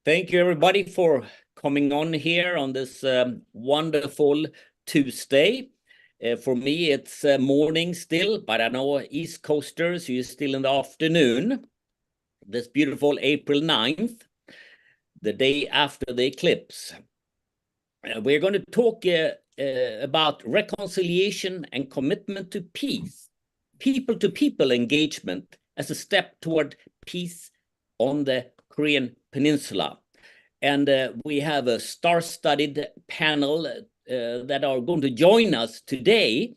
Thank you, everybody, for coming on here on this wonderful Tuesday. For me, it's morning still, but I know East Coasters, you're still in the afternoon. This beautiful April 9th, the day after the eclipse. We're going to talk about reconciliation and commitment to peace, people-to-people engagement as a step toward peace on the Korean Peninsula. And we have a star-studded panel that are going to join us today.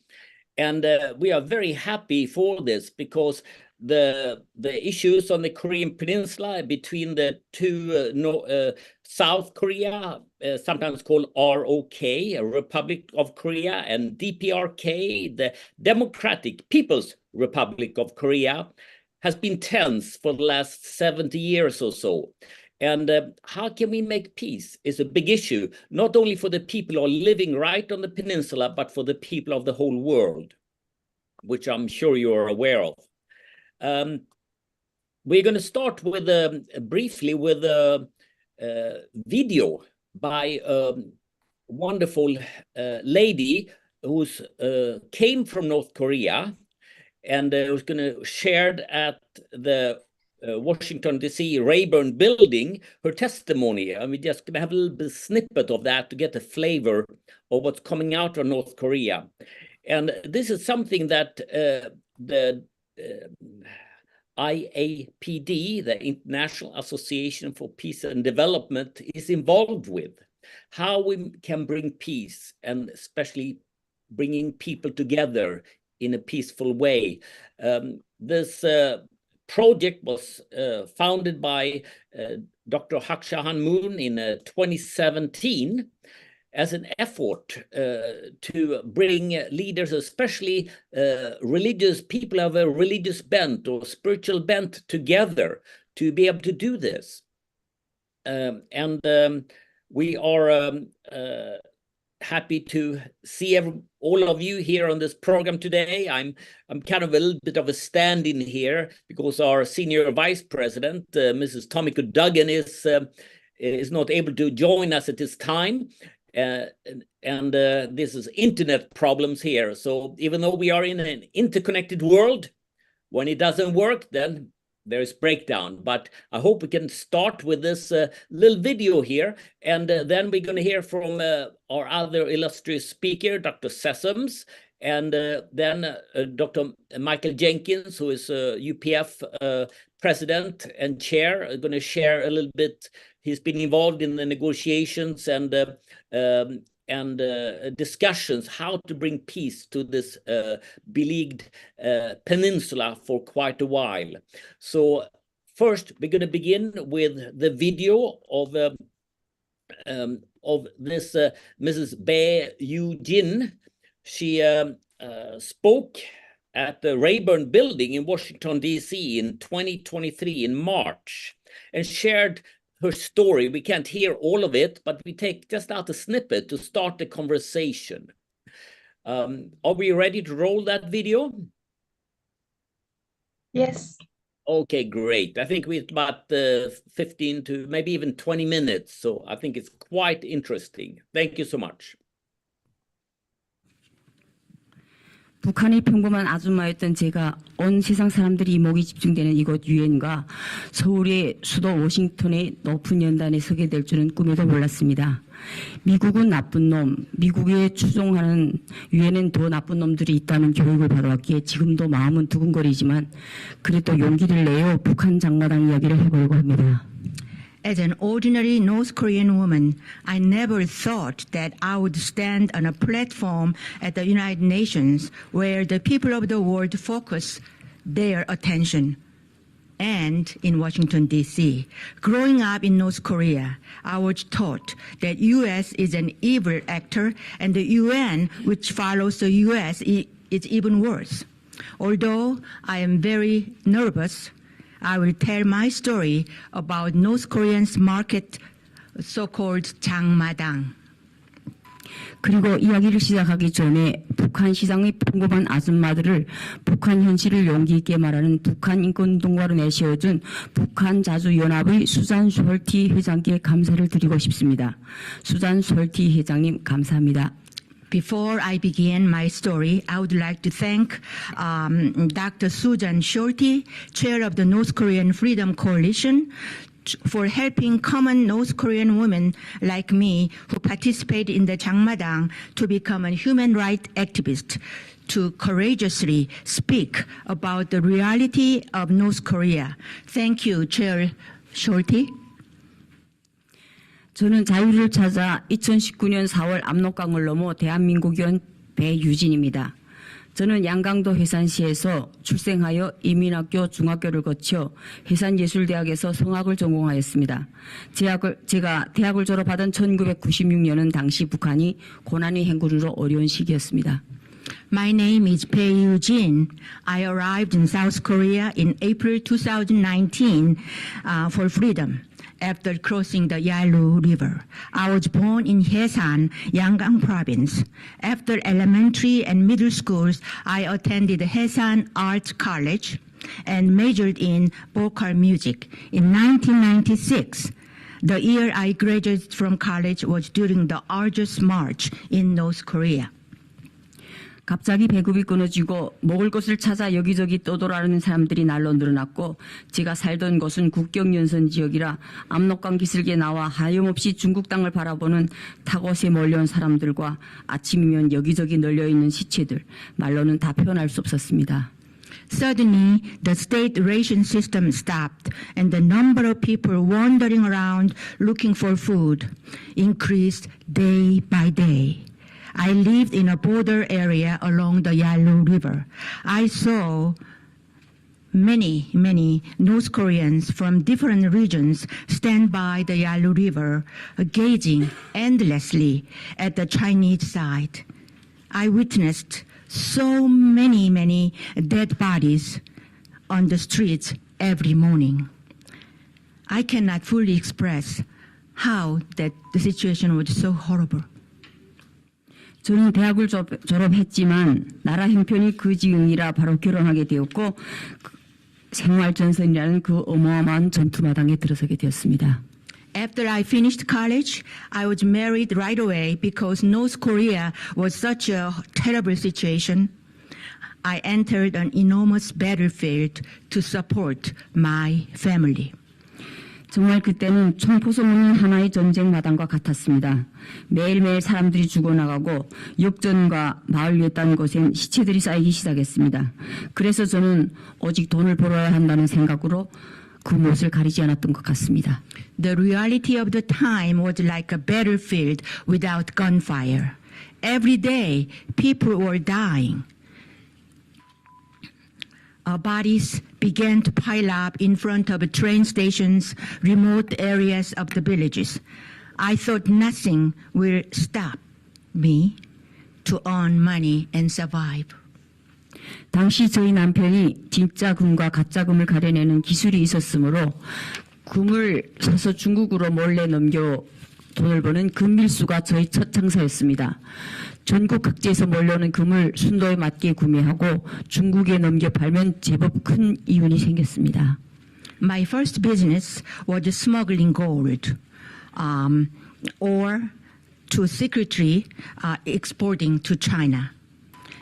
And we are very happy for this because the issues on the Korean Peninsula between the two South Korea, sometimes called ROK, Republic of Korea, and DPRK, the Democratic People's Republic of Korea, has been tense for the last 70 years or so. And how can we make peace is a big issue, not only for the people who are living right on the peninsula, but for the people of the whole world, which I'm sure you're aware of. We're going to start with briefly with a video by a wonderful lady who came from North Korea and was going to share at the Washington, D.C. Rayburn building her testimony. And we're just going to have a little bit snippet of that to get a flavor of what's coming out of North Korea. And this is something that the IAPD, the International Association for Peace and Development, is involved with. How we can bring peace, and especially bringing people together in a peaceful way. This project was founded by Dr. Hak Ja-han Moon in 2017 as an effort to bring leaders, especially religious people of a religious bent or spiritual bent, together to be able to do this. We are happy to see all of you here on this program today. I'm kind of a little bit of a stand-in here because our senior vice president, Mrs. Tomiko Duggan, is not able to join us at this time. This is internet problems here. So even though we are in an interconnected world, when it doesn't work, then there is breakdown. But I hope we can start with this little video here, and then we're going to hear from our other illustrious speaker, Dr. Sessoms, and then Dr. Michael Jenkins, who is UPF president and chair, are going to share a little bit. He's been involved in the negotiations and discussions how to bring peace to this beleaguered peninsula for quite a while. So first, we're going to begin with the video of this Mrs. Bae Yu-jin. She spoke at the Rayburn building in Washington, D.C. in 2023 in March and shared her story. We can't hear all of it, but we take just out a snippet to start the conversation. Are we ready to roll that video? Yes. Okay, great. I think we've about 15 to maybe even 20 minutes. So I think it's quite interesting. Thank you so much. 북한이 평범한 아줌마였던 제가 온 세상 사람들이 이목이 집중되는 이곳 유엔과 서울의 수도 워싱턴의 높은 연단에 서게 될 줄은 꿈에도 몰랐습니다. 미국은 나쁜 놈, 미국에 추종하는 유엔엔 더 나쁜 놈들이 있다는 교육을 받아왔기에 지금도 마음은 두근거리지만 그래도 용기를 내어 북한 장마당 이야기를 해보려고 합니다. As an ordinary North Korean woman, I never thought that I would stand on a platform at the United Nations where the people of the world focus their attention. And in Washington, D.C. Growing up in North Korea, I was taught that U.S. is an evil actor and the UN, which follows the U.S., is even worse. Although I am very nervous, I will tell my story about North Korean's market, so-called 장마당. 그리고 이야기를 시작하기 전에 북한 시장의 평범한 아줌마들을 북한 현실을 용기 있게 말하는 북한 인권운동가로 내세워준 북한 자주연합의 수잔 솔티 회장께 감사를 드리고 싶습니다. 수잔 솔티 회장님 감사합니다. Before I begin my story, I would like to thank Dr. Sujan Shorty, chair of the North Korean Freedom Coalition, for helping common North Korean women like me who participate in the Jangmadang to become a human rights activist, to courageously speak about the reality of North Korea. Thank you, Chair Shorty. 저는 자유를 찾아 2019년 4월 압록강을 넘어 대한민국에 온 배유진입니다. 저는 양강도 해산시에서 출생하여 이민학교, 중학교를 거쳐 해산예술대학에서 성악을 전공하였습니다. 제가 대학을 졸업하던 1996년은 당시 북한이 고난의 행군으로 어려운 시기였습니다. My name is Bae Eugene. I arrived in South Korea in April 2019 for freedom. After crossing the Yalu River. I was born in Haesan, Yangang Province. After elementary and middle schools, I attended Haesan Arts College and majored in vocal music. In 1996, the year I graduated from college was during the arduous march in North Korea. 갑자기 배급이 끊어지고 먹을 것을 찾아 여기저기 떠돌아다니는 사람들이 날로 늘어났고 제가 살던 곳은 국경연선 지역이라 압록강 기슭에 나와 하염없이 중국 땅을 바라보는 타고에 몰려온 사람들과 아침이면 여기저기 널려있는 시체들, 말로는 다 표현할 수 없었습니다. Suddenly, the state ration system stopped, and the number of people wandering around looking for food increased day by day. I lived in a border area along the Yalu River. I saw many North Koreans from different regions stand by the Yalu River, gazing endlessly at the Chinese side. I witnessed so many dead bodies on the streets every morning. I cannot fully express how that the situation was so horrible. 저는 대학을 졸업했지만 나라 형편이 그 지경이라 바로 결혼하게 되었고 생활전선이라는 그 어마어마한 전투마당에 들어서게 되었습니다. After I finished college, I was married right away because North Korea was such a terrible situation. I entered an enormous battlefield to support my family. 정말 그때는 총포소문인 하나의 전쟁 마당과 같았습니다. 매일매일 사람들이 죽어나가고 역전과 마을 외딴 곳엔 시체들이 쌓이기 시작했습니다. 그래서 저는 오직 돈을 벌어야 한다는 생각으로 그 무엇을 가리지 않았던 것 같습니다. The reality of the time was like a battlefield without gunfire. Every day, people were dying. Bodies began to pile up in front of train stations, remote areas of the villages. I thought nothing will stop me to earn money and survive. 당시 저희 남편이 진짜 금과 가짜 금을 가려내는 기술이 있었으므로 금을 사서 중국으로 몰래 넘겨 돈을 버는 금밀수가 저희 첫 장사였습니다. 전국 각지에서 몰려오는 금을 순도에 맞게 구매하고 중국에 넘겨 팔면 제법 큰 이윤이 생겼습니다. My first business was smuggling gold, or to secretly exporting to China.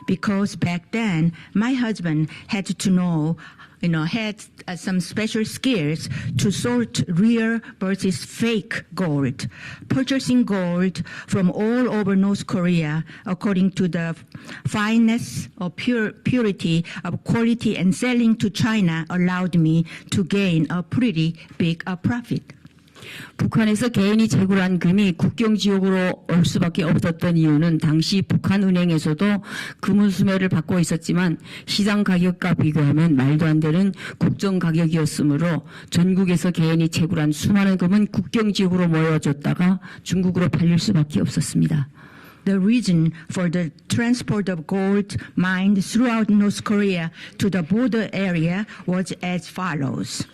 Because back then, my husband had to know, had some special skills to sort real versus fake gold. Purchasing gold from all over North Korea according to the fineness or purity of quality and selling to China allowed me to gain a pretty big profit. 북한에서 개인이 채굴한 금이 국경 지역으로 올 수밖에 없었던 이유는 당시 북한 은행에서도 금은 수매를 받고 있었지만 시장 가격과 비교하면 말도 안 되는 국정 가격이었으므로 전국에서 개인이 채굴한 수많은 금은 국경 지역으로 모여졌다가 중국으로 팔릴 수밖에 없었습니다. The reason for the transport of gold mined throughout North Korea to the border area was as follows.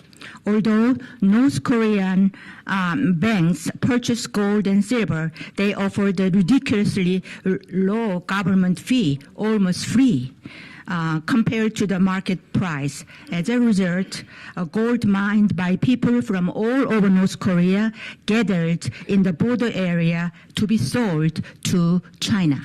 Although North Korean banks purchase gold and silver, they offered a ridiculously low government fee, almost free, compared to the market price. As a result, gold mined by people from all over North Korea gathered in the border area to be sold to China.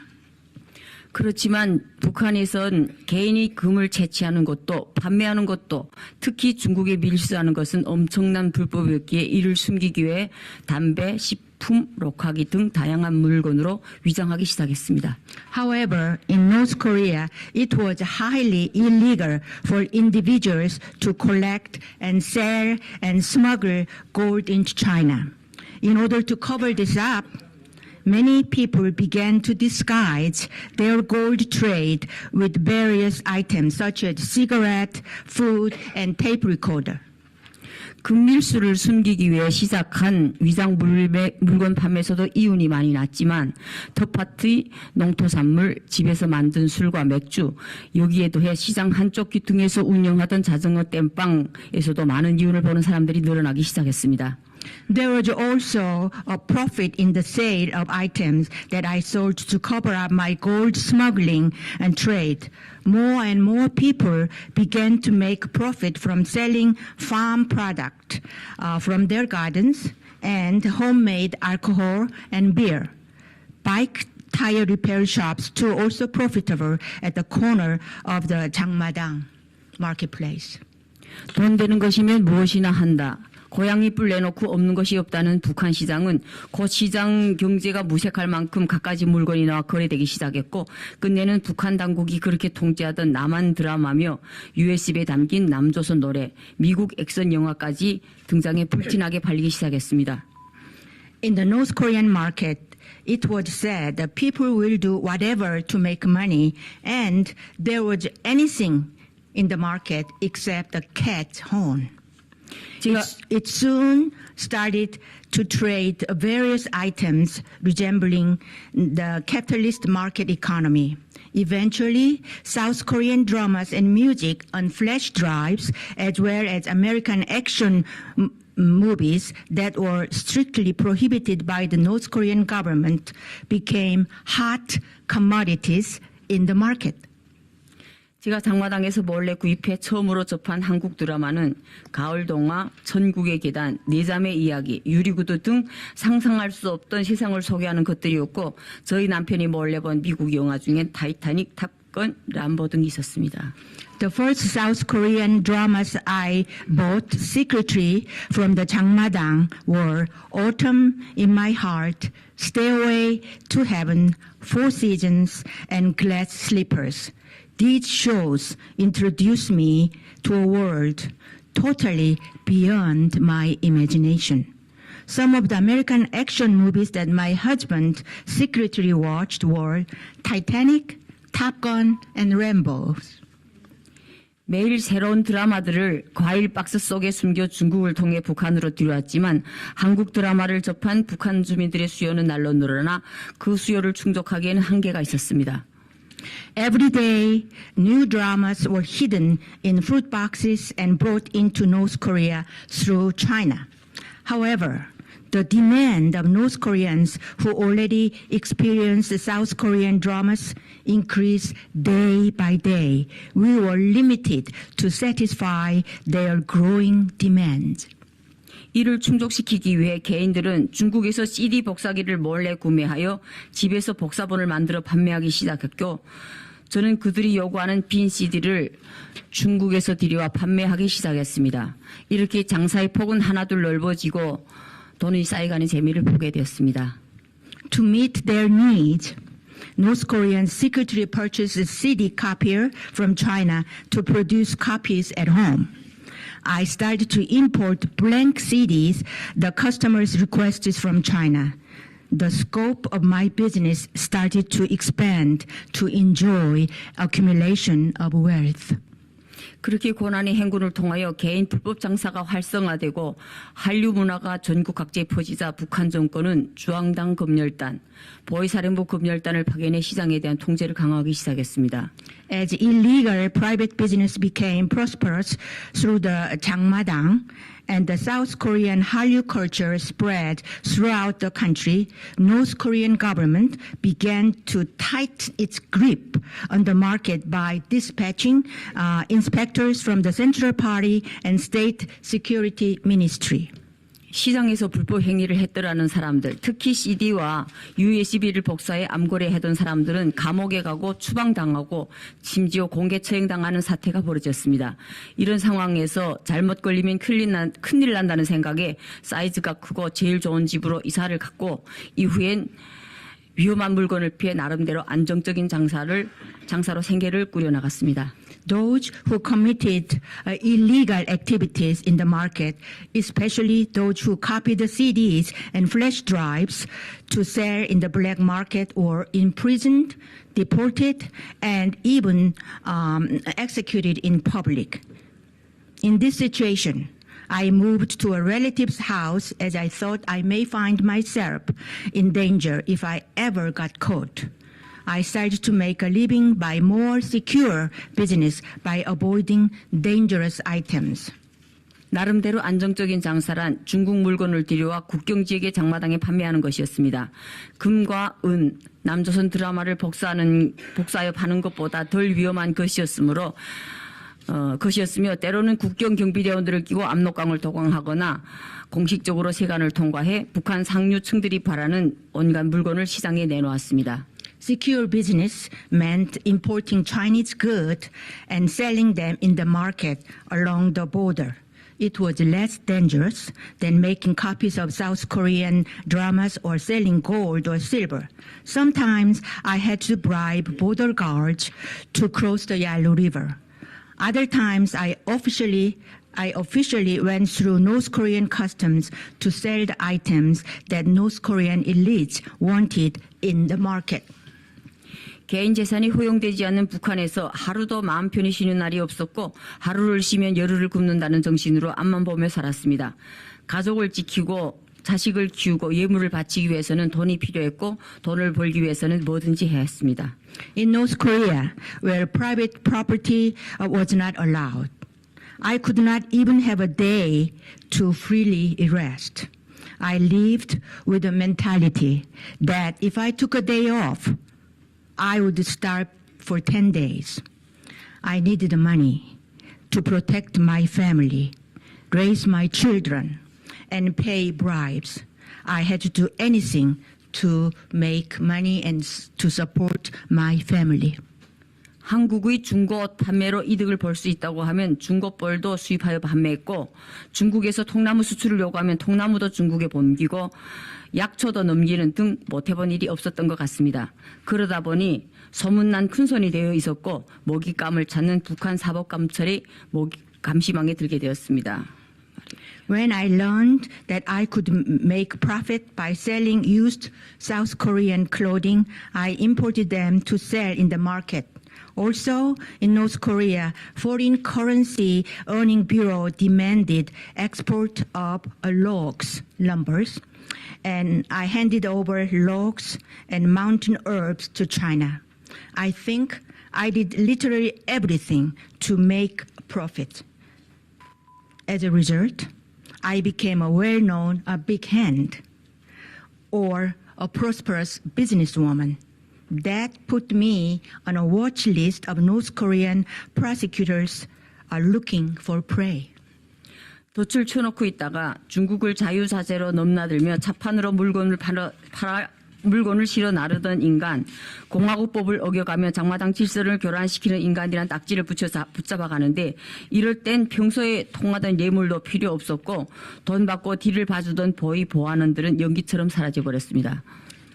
그렇지만 북한에선 개인이 금을 채취하는 것도 판매하는 것도 특히 중국에 밀수하는 것은 엄청난 불법이었기에 이를 숨기기 위해 담배, 식품, 록화기 등 다양한 물건으로 위장하기 시작했습니다. However, in North Korea, it was highly illegal for individuals to collect and sell and smuggle gold into China. In order to cover this up, many people began to disguise their gold trade with various items such as cigarette, food, and tape recorder. 금밀수를 숨기기 위해 시작한 위장 물건 판매에서도 이윤이 많이 났지만 텃밭의 농토산물, 집에서 만든 술과 맥주, 여기에 더해 시장 한쪽 귀퉁이에서 운영하던 자전거 땜빵에서도 많은 이윤을 보는 사람들이 늘어나기 시작했습니다. There was also a profit in the sale of items that I sold to cover up my gold smuggling and trade. More and more people began to make profit from selling farm product from their gardens and homemade alcohol and beer. Bike tire repair shops too also profitable at the corner of the 장마당 marketplace. 돈 되는 것이면 무엇이나 한다. 고양이 뿔 내놓고 없는 것이 없다는 북한 시장은 그 시장 경제가 무색할 만큼 갖가지 물건이 나와 거래되기 시작했고 끝내는 북한 당국이 그렇게 통제하던 남한 드라마며 USB에 담긴 남조선 노래, 미국 액션 영화까지 등장해 불티나게 팔리기 시작했습니다. In the North Korean market, it was said that people will do whatever to make money, and there was anything in the market except the cat's horn. It soon started to trade various items resembling the capitalist market economy. Eventually, South Korean dramas and music on flash drives, as well as American action movies that were strictly prohibited by the North Korean government, became hot commodities in the market. 제가 장마당에서 몰래 구입해 처음으로 접한 한국 드라마는 가을 동화, 천국의 계단, 내자매 이야기, 유리구두 등 상상할 수 없던 세상을 소개하는 것들이었고 저희 남편이 몰래 본 미국 영화 중엔 타이타닉, 탑건, 람보 등이 있었습니다. The first South Korean dramas I bought secretly from the 장마당 were Autumn in My Heart, Stairway to Heaven, Four Seasons, and Glass Slippers. These shows introduced me to a world totally beyond my imagination. Some of the American action movies that my husband secretly watched were Titanic, Top Gun, and Rambo. 매일 새로운 드라마들을 과일 박스 속에 숨겨 중국을 통해 북한으로 들여왔지만 한국 드라마를 접한 북한 주민들의 수요는 날로 늘어나 그 수요를 충족하기에는 한계가 있었습니다. Every day, new dramas were hidden in fruit boxes and brought into North Korea through China. However, the demand of North Koreans who already experienced South Korean dramas increased day by day. We were limited to satisfy their growing demand. 이를 충족시키기 위해 개인들은 중국에서 CD 복사기를 몰래 구매하여 집에서 복사본을 만들어 판매하기 시작했고 저는 그들이 요구하는 빈 CD를 중국에서 들여와 판매하기 시작했습니다. 이렇게 장사의 폭은 하나둘 넓어지고 돈이 쌓여가는 재미를 보게 되었습니다. To meet their needs, North Koreans secretly purchased a CD copier from China to produce copies at home. I started to import blank CDs the customers requested from China. The scope of my business started to expand to enjoy accumulation of wealth. 그렇게 고난의 행군을 통하여 개인 불법 장사가 활성화되고 한류 문화가 전국 각지에 퍼지자 북한 정권은 주황당 검열단, 보위사령부 검열단을 파견해 시장에 대한 통제를 강화하기 시작했습니다. As illegal private business became prosperous through the Jangmadang and the South Korean Hallyu culture spread throughout the country, North Korean government began to tighten its grip on the market by dispatching inspectors from the Central Party and State Security Ministry. 시장에서 불법 행위를 했더라는 사람들, 특히 CD와 USB를 복사해 암거래하던 사람들은 감옥에 가고 추방당하고 심지어 공개 처형당하는 사태가 벌어졌습니다. 이런 상황에서 잘못 걸리면 큰일 난다는 생각에 사이즈가 크고 제일 좋은 집으로 이사를 갔고 이후엔 위험한 물건을 피해 나름대로 안정적인 장사로 생계를 꾸려나갔습니다. Those who committed illegal activities in the market, especially those who copied the CDs and flash drives to sell in the black market, were imprisoned, deported, and even executed in public. In this situation, I moved to a relative's house as I thought I may find myself in danger if I ever got caught. I started to make a living by more secure business by avoiding dangerous items. 나름대로 안정적인 장사란 중국 물건을 들여와 국경 지역의 장마당에 판매하는 것이었습니다. 금과 은, 남조선 드라마를 복사하여 파는 것보다 덜 위험한 것이었으며 때로는 국경 경비대원들을 끼고 압록강을 도강하거나 공식적으로 세관을 통과해 북한 상류층들이 바라는 온갖 물건을 시장에 내놓았습니다. Secure business meant importing Chinese goods and selling them in the market along the border. It was less dangerous than making copies of South Korean dramas or selling gold or silver. Sometimes I had to bribe border guards to cross the Yalu River. Other times I officially went through North Korean customs to sell the items that North Korean elites wanted in the market. 개인 재산이 허용되지 않는 북한에서 하루도 마음 편히 쉬는 날이 없었고 하루를 쉬면 열흘을 굶는다는 정신으로 앞만 보며 살았습니다. 가족을 지키고 자식을 키우고 예물을 바치기 위해서는 돈이 필요했고 돈을 벌기 위해서는 뭐든지 해야 했습니다. In North Korea, where private property was not allowed, I could not even have a day to freely rest. I lived with the mentality that if I took a day off, I would starve for 10 days. I needed the money to protect my family, raise my children, and pay bribes. I had to do anything to make money and to support my family. 한국의 중고옷 판매로 이득을 벌 수 있다고 하면 중고벌도 수입하여 판매했고 중국에서 통나무 수출을 요구하면 통나무도 중국에 옮기고 약초도 넘기는 등 못해본 일이 없었던 것 같습니다. 그러다 보니 소문난 큰손이 되어 있었고 먹잇감을 찾는 북한 사법감찰이 감시망에 들게 되었습니다. When I learned that I could make profit by selling used South Korean clothing, I imported them to sell in the market. Also, in North Korea, Foreign Currency Earning Bureau demanded export of logs, lumbers, and I handed over logs and mountain herbs to China. I think I did literally everything to make profit. As a result, I became a well-known big hand or a prosperous businesswoman. That put me on a watch list of North Korean prosecutors looking for prey. 돛을 쳐놓고 있다가 중국을 자유자재로 넘나들며 차판으로 물건을 실어 나르던 인간, 공화국법을 어겨가며 장마당 질서를 교란시키는 인간이란 딱지를 붙잡아가는데 이럴 땐 평소에 통하던 예물도 필요 없었고 돈 받고 뒤를 봐주던 보위 보안원들은 연기처럼 사라져버렸습니다.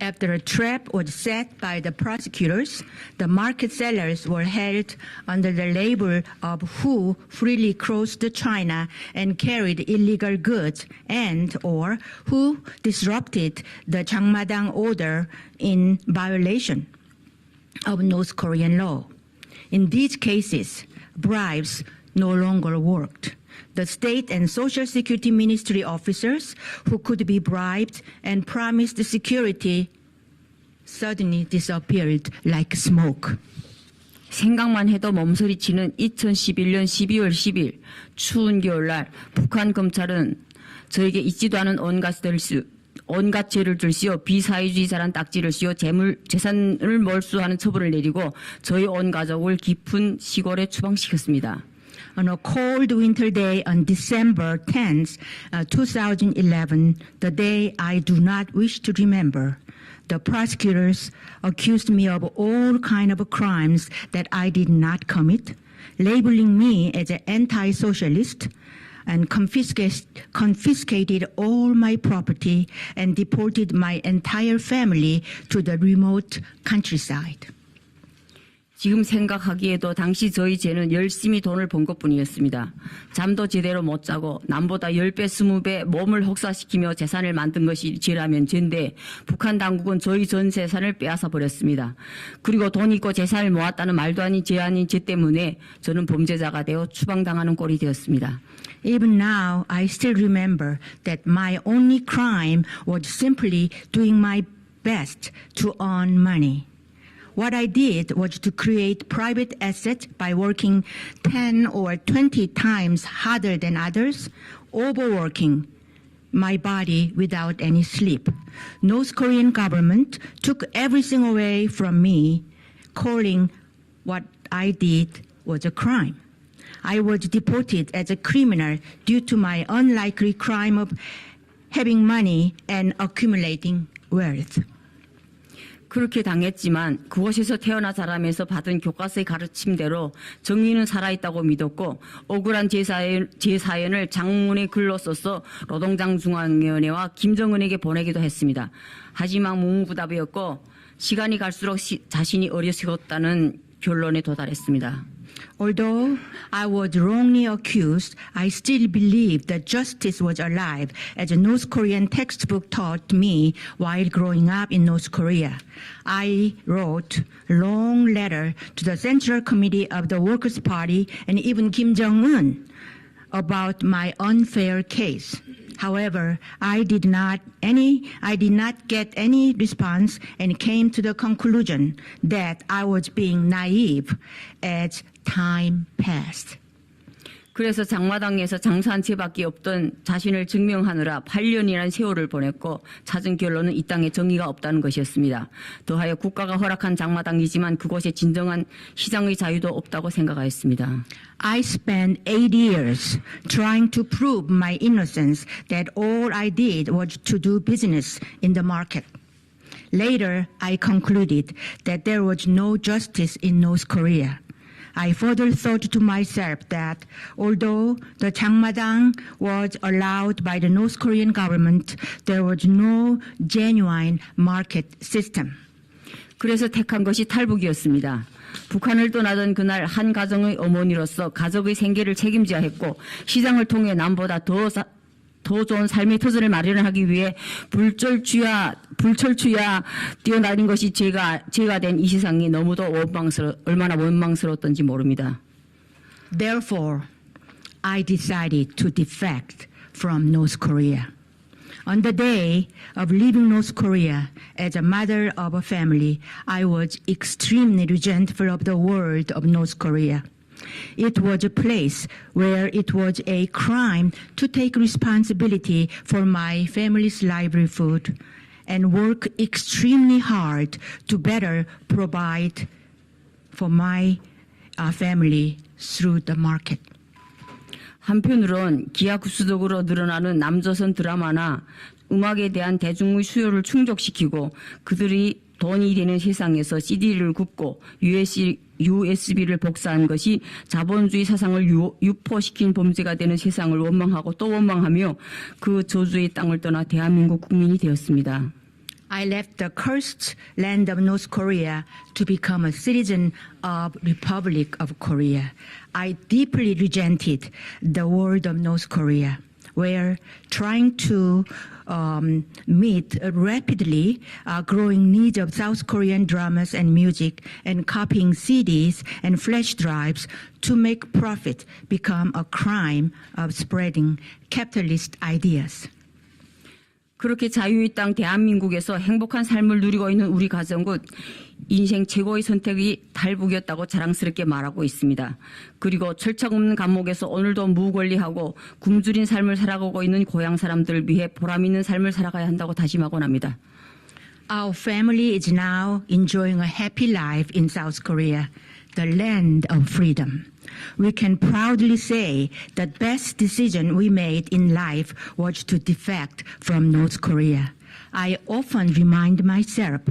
After a trap was set by the prosecutors, the market sellers were held under the label of who freely crossed China and carried illegal goods and or who disrupted the Jangmadang order in violation of North Korean law. In these cases, bribes no longer worked. The State and Social Security Ministry officers who could be bribed and promised security suddenly disappeared like smoke. 생각만 해도 몸서리치는 2011년 12월 10일 추운 겨울날 북한 검찰은 저에게 있지도 않은 온갖 죄를 들시어 비사회주의자란 딱지를 씌워 재산을 몰수하는 처분을 내리고 저희 온 가족을 깊은 시골에 추방시켰습니다. On a cold winter day on December 10th, 2011, the day I do not wish to remember, the prosecutors accused me of all kinds of crimes that I did not commit, labeling me as an anti-socialist, and confiscated all my property and deported my entire family to the remote countryside. 지금 생각하기에도 당시 저희 죄는 열심히 돈을 번 것뿐이었습니다. 잠도 제대로 못 자고 남보다 10배, 20배 몸을 혹사시키며 재산을 만든 것이 죄라면 죄인데 북한 당국은 저희 전 재산을 빼앗아 버렸습니다. 그리고 돈 있고 재산을 모았다는 말도 아닌 죄 때문에 저는 범죄자가 되어 추방당하는 꼴이 되었습니다. Even now, I still remember that my only crime was simply doing my best to earn money. What I did was to create private assets by working 10 or 20 times harder than others, overworking my body without any sleep. North Korean government took everything away from me, calling what I did was a crime. I was deported as a criminal due to my unlikely crime of having money and accumulating wealth. 그렇게 당했지만 그곳에서 태어나 자라면서 받은 교과서의 가르침대로 정의는 살아있다고 믿었고 억울한 제 사연을 장문의 글로 써서 노동장중앙위원회와 김정은에게 보내기도 했습니다. 하지만 무무부답이었고 시간이 갈수록 자신이 어리석었다는 결론에 도달했습니다. Although I was wrongly accused, I still believed that justice was alive, as a North Korean textbook taught me while growing up in North Korea. I wrote a long letter to the Central Committee of the Workers' Party and even Kim Jong-un about my unfair case. However, I did not get any response and came to the conclusion that I was being naive as time passed. 그래서 장마당에서 장사한 채밖에 없던 자신을 증명하느라 8년이라는 세월을 보냈고 찾은 결론은 이 땅에 정의가 없다는 것이었습니다. 더하여 국가가 허락한 장마당이지만 그곳에 진정한 시장의 자유도 없다고 생각하였습니다. I spent 8 years trying to prove my innocence that all I did was to do business in the market. Later, I concluded that there was no justice in North Korea. I further thought to myself that although the 장마당 was allowed by the North Korean government, there was no genuine market system. 그래서 택한 것이 탈북이었습니다. 북한을 떠나던 그날 한 가정의 어머니로서 가족의 생계를 책임져야 했고 시장을 통해 남보다 더 좋은 삶의 터전을 마련하기 위해 불철주야 뛰어다닌 것이 제가 된 이 세상이 너무도 얼마나 원망스러웠던지 모릅니다. Therefore, I decided to defect from North Korea. On the day of leaving North Korea, as a mother of a family, I was extremely resentful of the world of North Korea. It was a place where it was a crime to take responsibility for my family's livelihood and work extremely hard to better provide for my family through the market. 한편으론 기하급수적으로 늘어나는 남조선 드라마나 음악에 대한 대중의 수요를 충족시키고 그들이 돈이 되는 세상에서 CD를 굽고 USB를 복사한 것이 자본주의 사상을 유포시킨 범죄가 되는 세상을 원망하고 또 원망하며 그 저주의 땅을 떠나 대한민국 국민이 되었습니다. I left the cursed land of North Korea to become a citizen of Republic of Korea. I deeply resented the world of North Korea, where trying to meet rapidly growing needs of South Korean dramas and music, and copying CDs and flash drives to make profit become a crime of spreading capitalist ideas. 그렇게 자유의 땅 대한민국에서 행복한 삶을 누리고 있는 우리 가정은 인생 최고의 선택이 탈북이었다고 자랑스럽게 말하고 있습니다. 그리고 철책 없는 감옥에서 오늘도 무권리하고 굶주린 삶을 살아가고 있는 고향 사람들을 위해 보람 있는 삶을 살아가야 한다고 다짐하곤 합니다. Our family is now enjoying a happy life in South Korea, the land of freedom. We can proudly say the best decision we made in life was to defect from North Korea. I often remind myself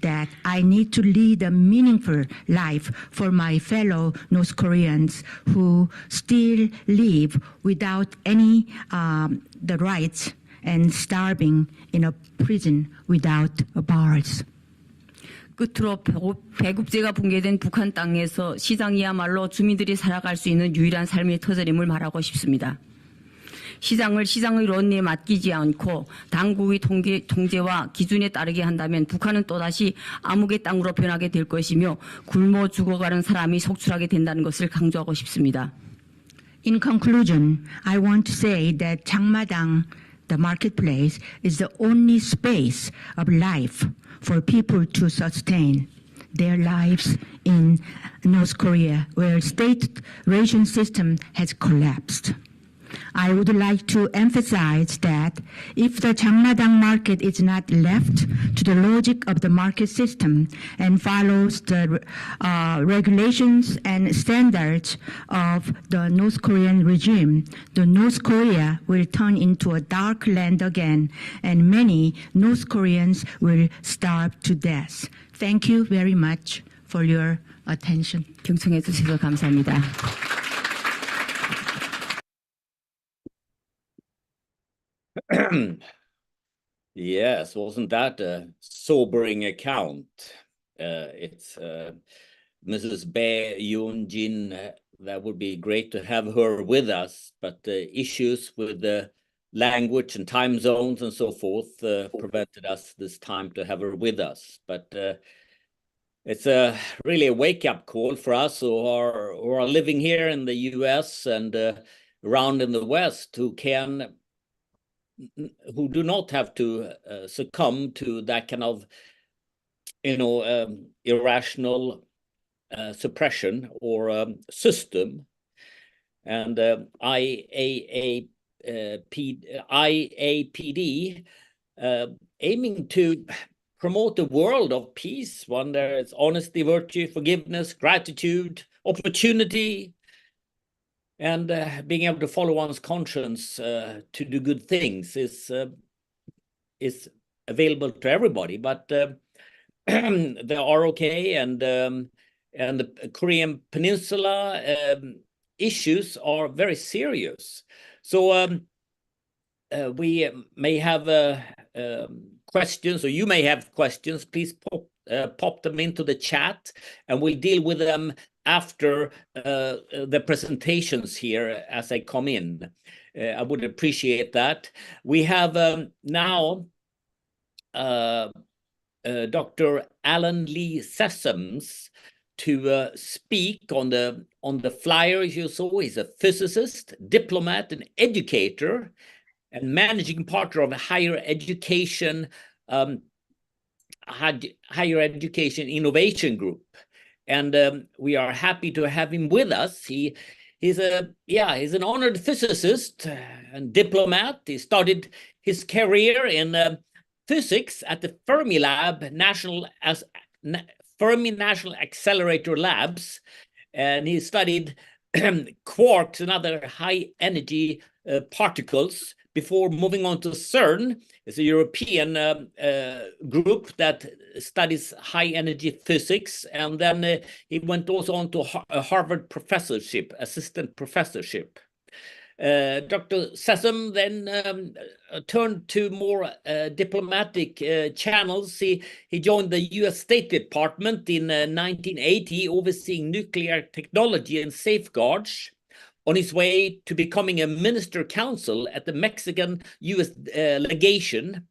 that I need to lead a meaningful life for my fellow North Koreans who still live without any the rights and starving in a prison without bars. 끝으로 배급제가 붕괴된 북한 땅에서 시장이야말로 주민들이 살아갈 수 있는 유일한 삶의 터전임을 말하고 싶습니다. 시장을 시장의 론리에 맡기지 않고 당국의 통제와 기준에 따르게 한다면 북한은 또다시 암흑의 땅으로 변하게 될 것이며 굶어 죽어가는 사람이 속출하게 된다는 것을 강조하고 싶습니다. In conclusion, I want to say that 장마당, the marketplace, is the only space of life for people to sustain their lives in North Korea, where state ration system has collapsed. I would like to emphasize that if the Changmadang market is not left to the logic of the market system and follows the regulations and standards of the North Korean regime, the North Korea will turn into a dark land again, and many North Koreans will starve to death. Thank you very much for your attention. 경청해 주셔서 감사합니다. Yes, wasn't that a sobering account? It's Mrs. Bae Yoon-jin. That would be great to have her with us, but the issues with the language and time zones and so forth prevented us this time to have her with us. But it's really a wake-up call for us who are living here in the US and around in the West, who do not have to succumb to that kind of, irrational suppression or system. And IAPD aiming to promote a world of peace, one where it's honesty, virtue, forgiveness, gratitude, opportunity, and being able to follow one's conscience to do good things is available to everybody. But the ROK and the Korean Peninsula issues are very serious. So we may have questions, or you may have questions. Please pop them into the chat, and we'll deal with them after the presentations here as I come in. I would appreciate that. We have now Dr. Alan Lee Sessoms to speak on the flyer you saw. He's a physicist, diplomat, and educator, and managing partner of a higher education innovation group. And we are happy to have him with us. He's an honored physicist and diplomat. He started his career in physics at the Fermi National Accelerator Labs, and he studied quarks and other high energy particles before moving on to CERN. It's a European group that studies high energy physics, and then he went also on to a Harvard professorship, assistant professorship. Dr. Sessom then turned to more diplomatic channels. He joined the US State Department in 1980, overseeing nuclear technology and safeguards, on his way to becoming a minister consul at the Mexican-US legation.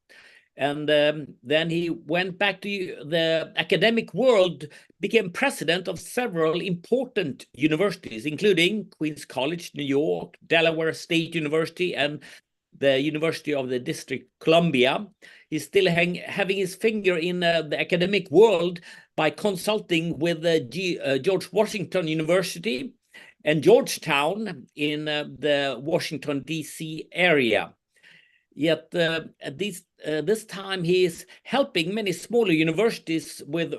And then he went back to the academic world, became president of several important universities, including Queens College, New York, Delaware State University, and the University of the District Columbia. He's still having his finger in the academic world by consulting with George Washington University and Georgetown in the Washington, D.C. area. Yet this time he is helping many smaller universities with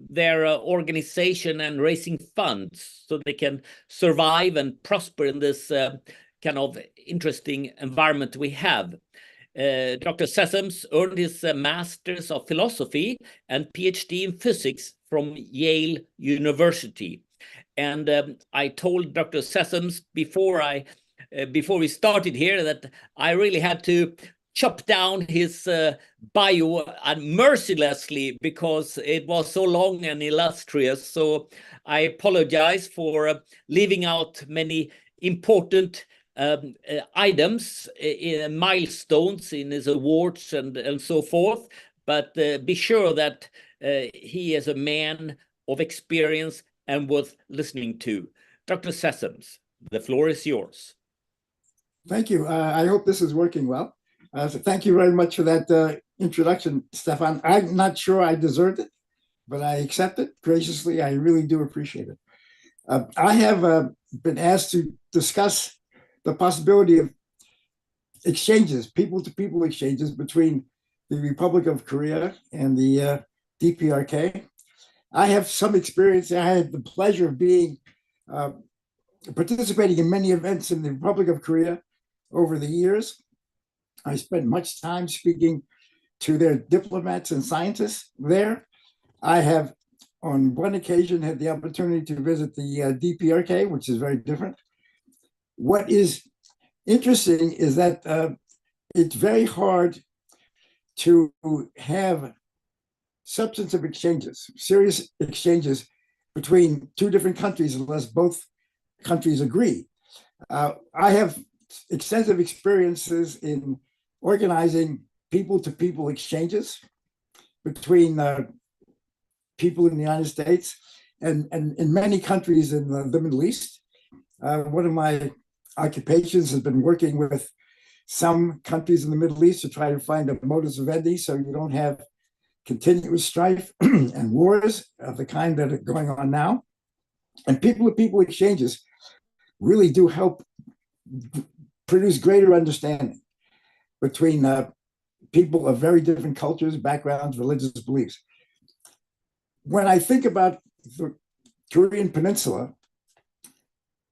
their organization and raising funds so they can survive and prosper in this kind of interesting environment we have. Dr. Sessoms earned his Master's of Philosophy and PhD in Physics from Yale University. And I told Dr. Sessoms before we started here that I really had to chop down his bio mercilessly because it was so long and illustrious. So I apologize for leaving out many important items, milestones in his awards and so forth. But be sure that he is a man of experience and worth listening to. Dr. Sessoms, the floor is yours. Thank you. I hope this is working well. So thank you very much for that introduction, Stefan. I'm not sure I deserved it, but I accept it graciously. I really do appreciate it. I have been asked to discuss the possibility of exchanges, people-to-people exchanges between the Republic of Korea and the DPRK. I have some experience. I had the pleasure of being participating in many events in the Republic of Korea over the years. I spent much time speaking to their diplomats and scientists there. I have, on one occasion, had the opportunity to visit the DPRK, which is very different. What is interesting is that it's very hard to have substantive exchanges, serious exchanges between two different countries unless both countries agree. I have extensive experiences in organizing people-to-people exchanges between people in the United States and in many countries in the Middle East. One of my occupations has been working with some countries in the Middle East to try to find a modus vivendi so you don't have continuous strife and wars of the kind that are going on now. And people-to-people exchanges really do help produce greater understanding between people of very different cultures, backgrounds, religious beliefs. When I think about the Korean Peninsula,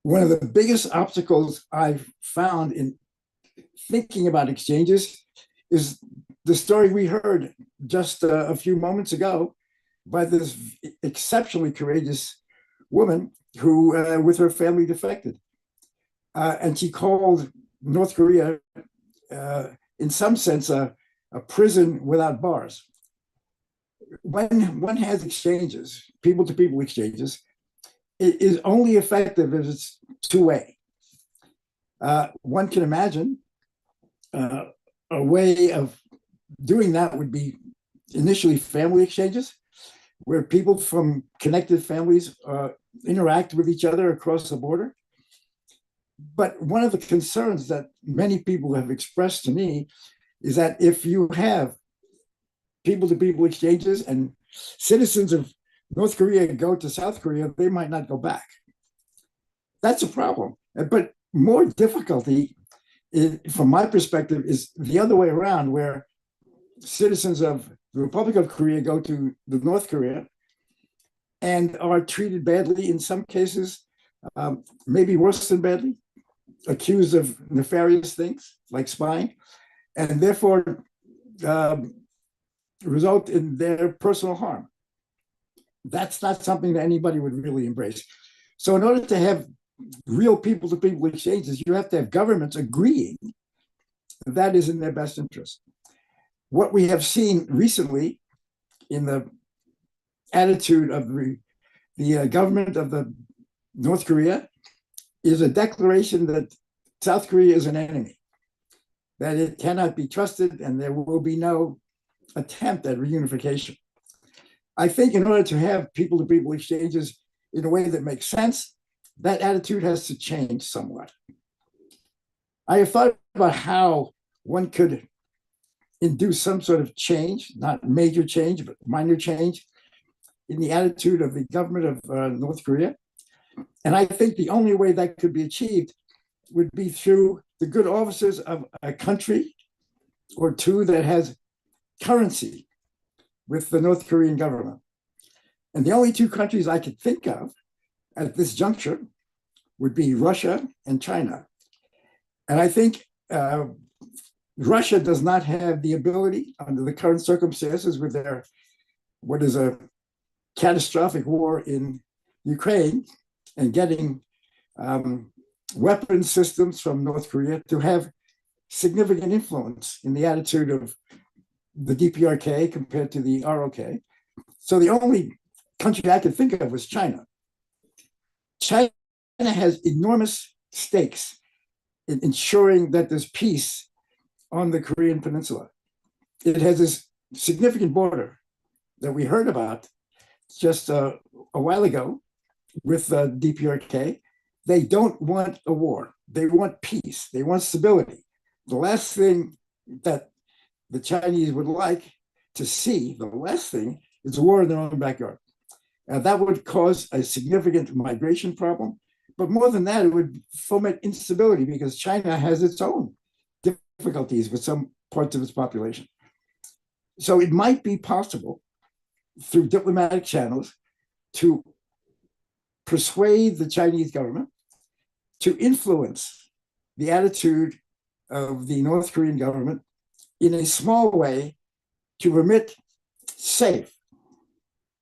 one of the biggest obstacles I've found in thinking about exchanges is the story we heard just a few moments ago by this exceptionally courageous woman who, with her family, defected. And she called North Korea, in some sense, a prison without bars. When one has exchanges, people-to-people exchanges, it is only effective if it's two-way. One can imagine a way of doing that would be initially family exchanges, where people from connected families interact with each other across the border. But one of the concerns that many people have expressed to me is that if you have people-to-people exchanges and citizens of North Korea go to South Korea, they might not go back. That's a problem. But more difficulty, from my perspective, is the other way around, where citizens of the Republic of Korea go to the North Korea and are treated badly, in some cases, maybe worse than badly, accused of nefarious things like spying, and therefore result in their personal harm. That's not something that anybody would really embrace. So in order to have real people-to-people exchanges, you have to have governments agreeing that is in their best interest. What we have seen recently in the attitude of the government of the North Korea is a declaration that South Korea is an enemy, that it cannot be trusted, and there will be no attempt at reunification. I think in order to have people-to-people exchanges in a way that makes sense, that attitude has to change somewhat. I have thought about how one could induce some sort of change, not major change, but minor change in the attitude of the government of North Korea. And I think the only way that could be achieved would be through the good offices of a country or two that has currency with the North Korean government. And the only two countries I could think of at this juncture would be Russia and China. And I think Russia does not have the ability under the current circumstances with their, what is a catastrophic war in Ukraine and getting weapon systems from North Korea to have significant influence in the attitude of the DPRK compared to the ROK. So the only country I could think of was China. China has enormous stakes in ensuring that there's peace on the Korean Peninsula. It has this significant border that we heard about just a while ago with the DPRK. They don't want a war. They want peace. They want stability. The last thing that the Chinese would like to see, the last thing, is a war in their own backyard. That would cause a significant migration problem. But more than that, it would foment instability because China has its own difficulties with some parts of its population. So it might be possible through diplomatic channels to persuade the Chinese government to influence the attitude of the North Korean government in a small way to permit safe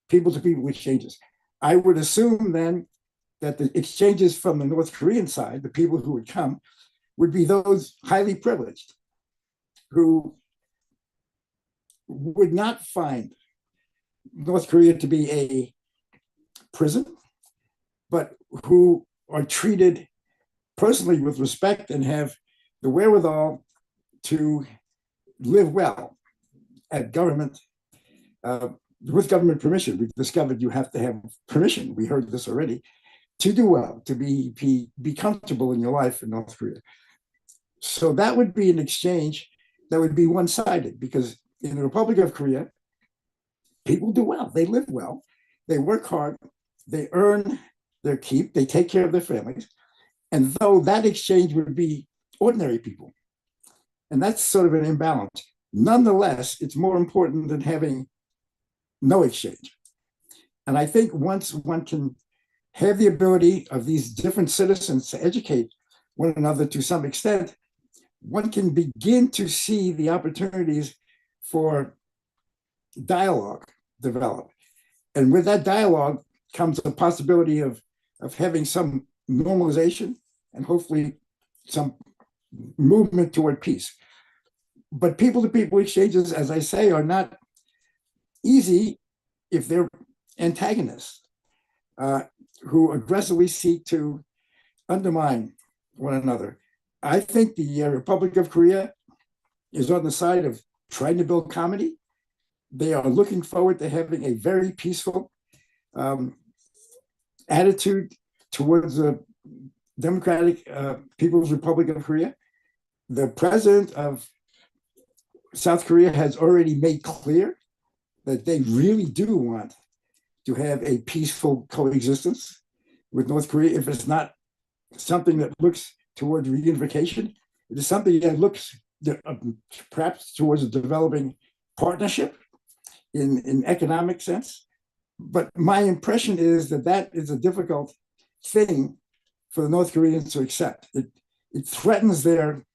people-to-people exchanges. I would assume then that the exchanges from the North Korean side, the people who would come, would be those highly privileged who would not find North Korea to be a prison, but who are treated personally with respect and have the wherewithal to live well at government, with government permission. We've discovered you have to have permission. We heard this already, to do well, to be comfortable in your life in North Korea. So that would be an exchange that would be one-sided, because in the Republic of Korea, people do well, they live well, they work hard, they earn their keep, they take care of their families. And though that exchange would be ordinary people, and that's sort of an imbalance, nonetheless, it's more important than having no exchange. And I think once one can have the ability of these different citizens to educate one another to some extent, one can begin to see the opportunities for dialogue develop. And with that dialogue comes the possibility of having some normalization and hopefully some movement toward peace. But people-to-people exchanges, as I say, are not easy if they're antagonists who aggressively seek to undermine one another. I think the Republic of Korea is on the side of trying to build comedy. They are looking forward to having a very peaceful attitude towards the Democratic People's Republic of Korea. The president of South Korea has already made clear that they really do want to have a peaceful coexistence with North Korea. If it's not something that looks towards reunification, it is something that looks perhaps towards a developing partnership in economic sense. But my impression is that that is a difficult thing for the North Koreans to accept. It threatens their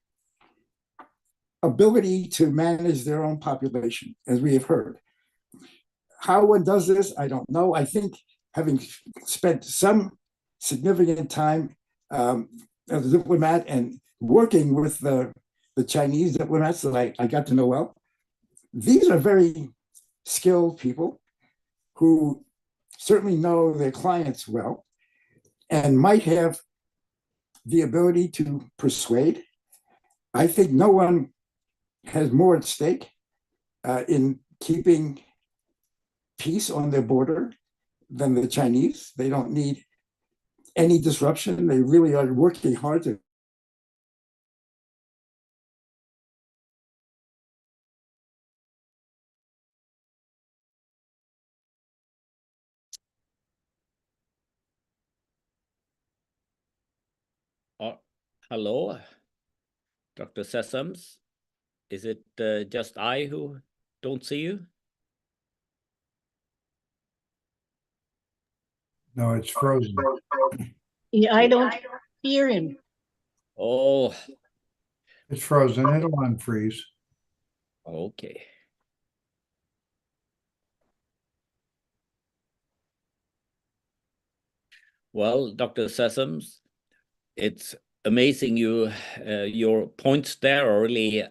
ability to manage their own population, as we have heard. How one does this, I don't know. I think having spent some significant time as a diplomat and working with the Chinese diplomats that I got to know well, these are very skilled people who certainly know their clients well and might have the ability to persuade. I think no one has more at stake in keeping peace on their border than the Chinese. They don't need any disruption. They really are working hard to. Hello, Dr. Sessoms. Is it just I who don't see you? No, it's frozen. Yeah, I don't hear him. Oh, It's frozen. It'll unfreeze. okay. Well, Dr. Sessoms, it's amazing your points there are really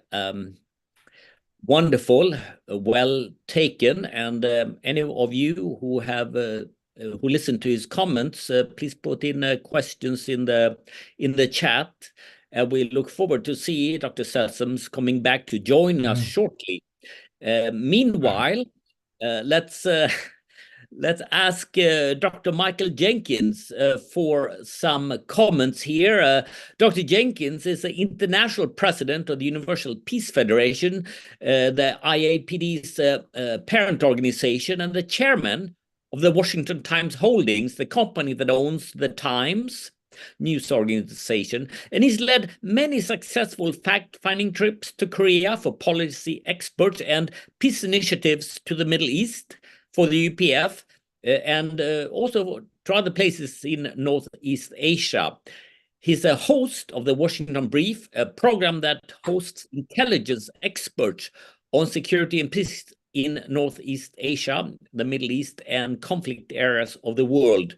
wonderful, well taken, and any of you who have who listen to his comments, please put in questions in the chat. We look forward to see Dr. Sessoms coming back to join us shortly. Meanwhile, let's ask Dr. Michael Jenkins for some comments here. Dr. Jenkins is the international president of the Universal Peace Federation, the IAPD's parent organization, and the chairman of the Washington Times Holdings, the company that owns the Times news organization. And he's led many successful fact-finding trips to Korea for policy experts and peace initiatives to the Middle East for the UPF, and also to other places in Northeast Asia. He's a host of the Washington Brief, a program that hosts intelligence experts on security and peace in Northeast Asia, the Middle East, and conflict areas of the world.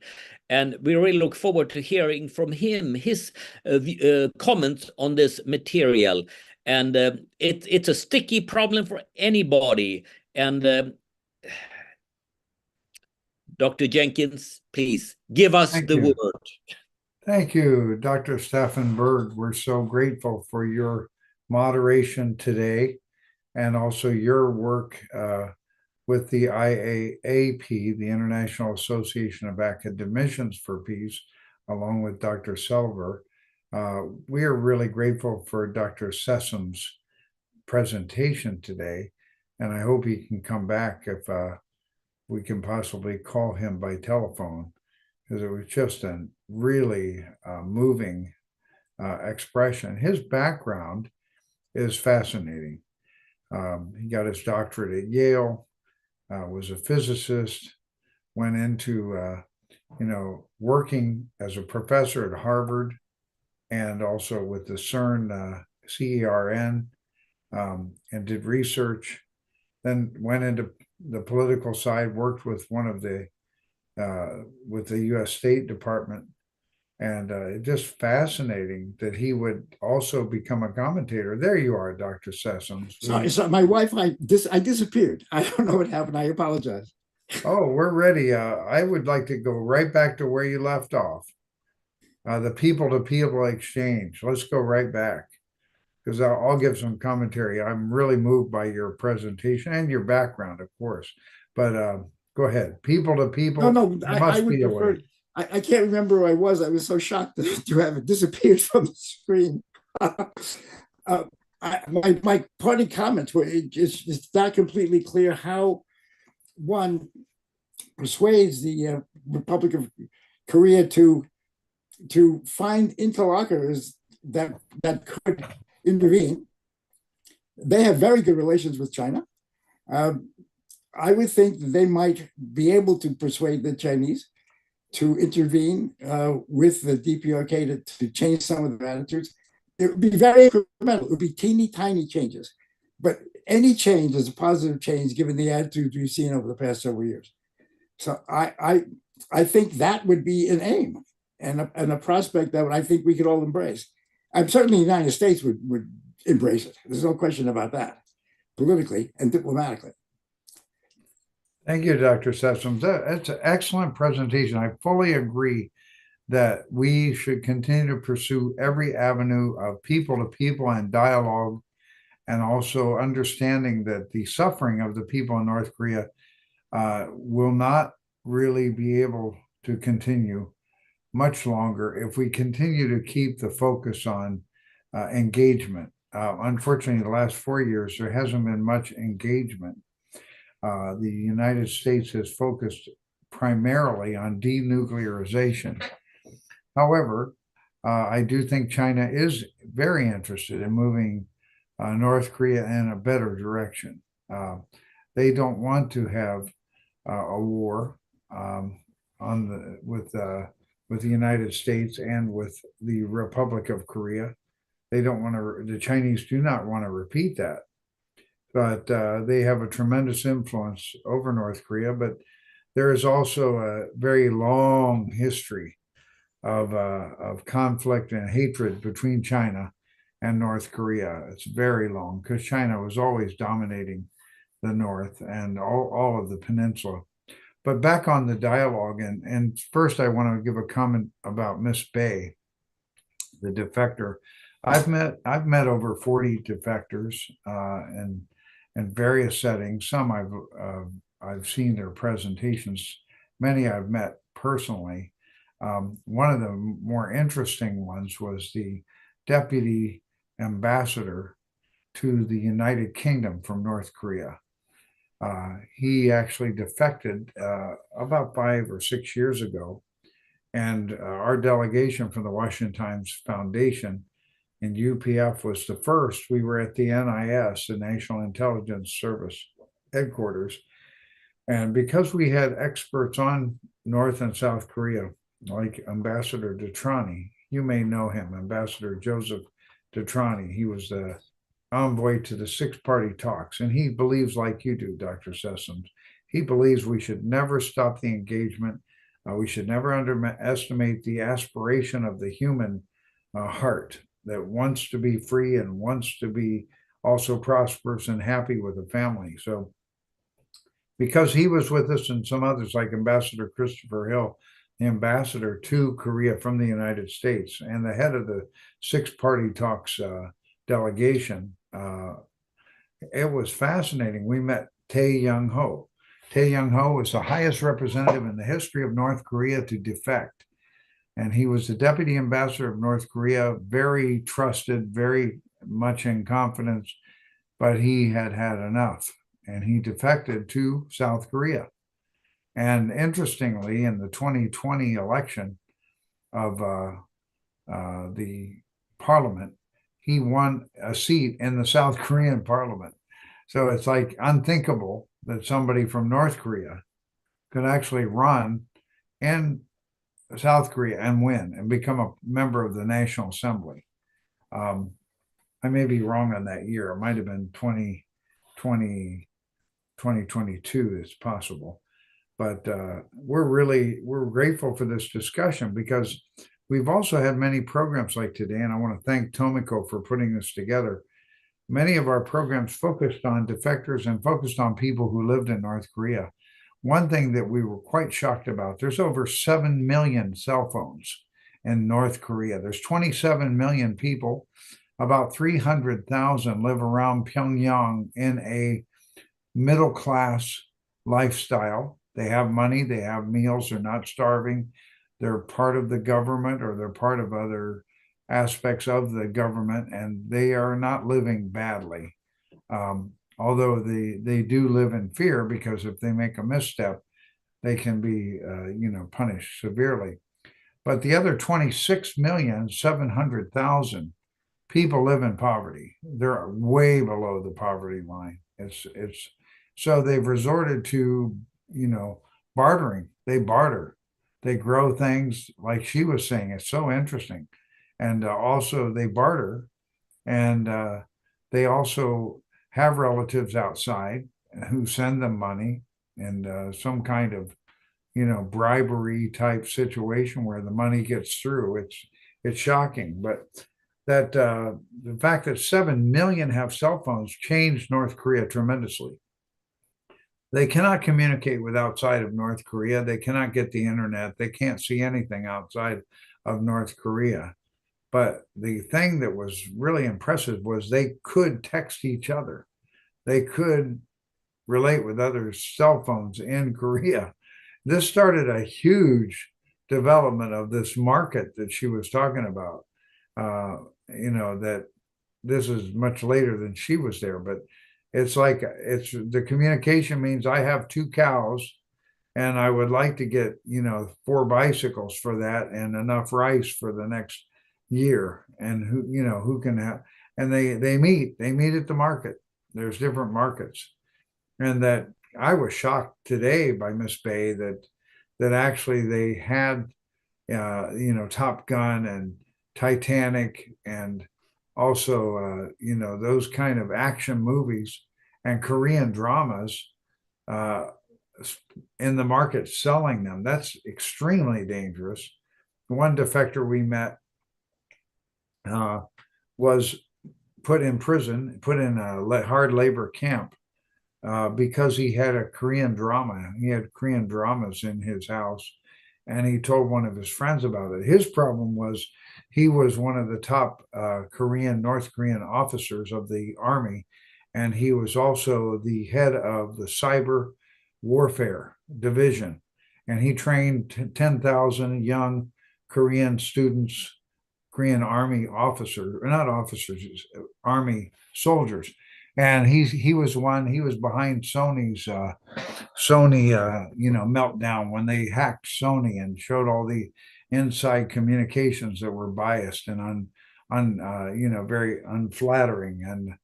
And we really look forward to hearing from him his comments on this material. And it's a sticky problem for anybody. And Dr. Jenkins, please give us the word. Thank you, Dr. Stefan Berg. We're so grateful for your moderation today and also your work with the IAAP, the International Association of Academicians for Peace, along with Dr. Silver. We are really grateful for Dr. Sessoms' presentation today, and I hope he can come back if we can possibly call him by telephone, because it was just a really moving expression. His background is fascinating. He got his doctorate at Yale, was a physicist, went into working as a professor at Harvard and also with the CERN, CERN, and did research. Then went into the political side, worked with one of the with the U.S. State Department, and just fascinating that he would also become a commentator. There you are, Dr. Sessoms. So my wife, I disappeared. I don't know what happened. I apologize. Oh, we're ready. I would like to go right back to where you left off. The people-to-people exchange. Let's go right back, because I'll give some commentary. I'm really moved by your presentation and your background, of course. But go ahead. People to people. No, I would prefer. I can't remember who I was. I was so shocked to have it disappeared from the screen. My parting comments were it's not completely clear how one persuades the Republic of Korea to find interlocutors that could intervene. They have very good relations with China. I would think that they might be able to persuade the Chinese to intervene with the DPRK to change some of their attitudes. It would be very incremental. It would be teeny tiny changes, but any change is a positive change given the attitudes we've seen over the past several years. So I think that would be an aim and a prospect that I think we could all embrace. I'm certainly the United States would embrace it. There's no question about that, politically and diplomatically. Thank you, Dr. Sessoms. That's an excellent presentation. I fully agree that we should continue to pursue every avenue of people to people and dialogue, and also understanding that the suffering of the people in North Korea will not really be able to continue much longer if we continue to keep the focus on engagement. Unfortunately, the last 4 years, there hasn't been much engagement. The United States has focused primarily on denuclearization. However, I do think China is very interested in moving North Korea in a better direction. They don't want to have a war with the United States and with the Republic of Korea. They don't want to. The Chinese do not want to repeat that, but they have a tremendous influence over North Korea. But there is also a very long history of conflict and hatred between China and North Korea. It's very long because China was always dominating the North and all of the peninsula. But back on the dialogue, and first I want to give a comment about Miss Bay, the defector. I've met over 40 defectors in various settings. Some I've seen their presentations. Many I've met personally. One of the more interesting ones was the deputy ambassador to the United Kingdom from North Korea. He actually defected about 5 or 6 years ago, and our delegation from the Washington Times Foundation in UPF was the first. We were at the NIS, the National Intelligence Service headquarters, and because we had experts on North and South Korea, like Ambassador Detrani, you may know him, Ambassador Joseph Detrani. He was the envoy to the six-party talks, and he believes, like you do, Dr. Sessoms, he believes we should never stop the engagement. We should never underestimate the aspiration of the human heart that wants to be free and wants to be also prosperous and happy with a family. So because he was with us and some others like Ambassador Christopher Hill, the ambassador to Korea from the United States and the head of the six-party talks delegation, it was fascinating. We met Tae Young-ho. Tae Young-ho was the highest representative in the history of North Korea to defect. And he was the deputy ambassador of North Korea, very trusted, very much in confidence, but he had had enough and he defected to South Korea. And interestingly, in the 2020 election of the parliament, he won a seat in the South Korean parliament. So it's like unthinkable that somebody from North Korea could actually run in South Korea and win and become a member of the National Assembly. I may be wrong on that year. It might have been 2022, it's possible. But we're grateful for this discussion because we've also had many programs like today, and I want to thank Tomiko for putting this together. Many of our programs focused on defectors and focused on people who lived in North Korea. One thing that we were quite shocked about, there's over 7 million cell phones in North Korea. There's 27 million people. About 300,000 live around Pyongyang in a middle-class lifestyle. They have money, they have meals, they're not starving. They're part of the government or they're part of other aspects of the government, and they are not living badly. Although they do live in fear because if they make a misstep, they can be punished severely. But the other 26,700,000 people live in poverty. They're way below the poverty line. It's so they've resorted to bartering. They barter. They grow things like she was saying. It's so interesting. And also they barter, and they also have relatives outside who send them money and some kind of bribery type situation where the money gets through. It's shocking, but that the fact that 7 million have cell phones changed North Korea tremendously. They cannot communicate with outside of North Korea. They cannot get the internet. They can't see anything outside of North Korea. But the thing that was really impressive was they could text each other. They could relate with others' cell phones in Korea. This started a huge development of this market that she was talking about. That this is much later than she was there, but it's like the communication means I have 2 cows and I would like to get 4 bicycles for that and enough rice for the next year. And who can have, and they meet at the market. There's different markets. And that I was shocked today by Miss Bay that actually they had Top Gun and Titanic and also those kind of action movies and Korean dramas in the market selling them. That's extremely dangerous. One defector we met was put in prison, put in a hard labor camp because he had a Korean drama. He had Korean dramas in his house, and he told one of his friends about it. His problem was he was one of the top North Korean officers of the army, and he was also the head of the cyber warfare division. And he trained 10,000 young Korean students, Korean army officers, not officers, army soldiers. And he was behind Sony's meltdown when they hacked Sony and showed all the inside communications that were biased and very unflattering. And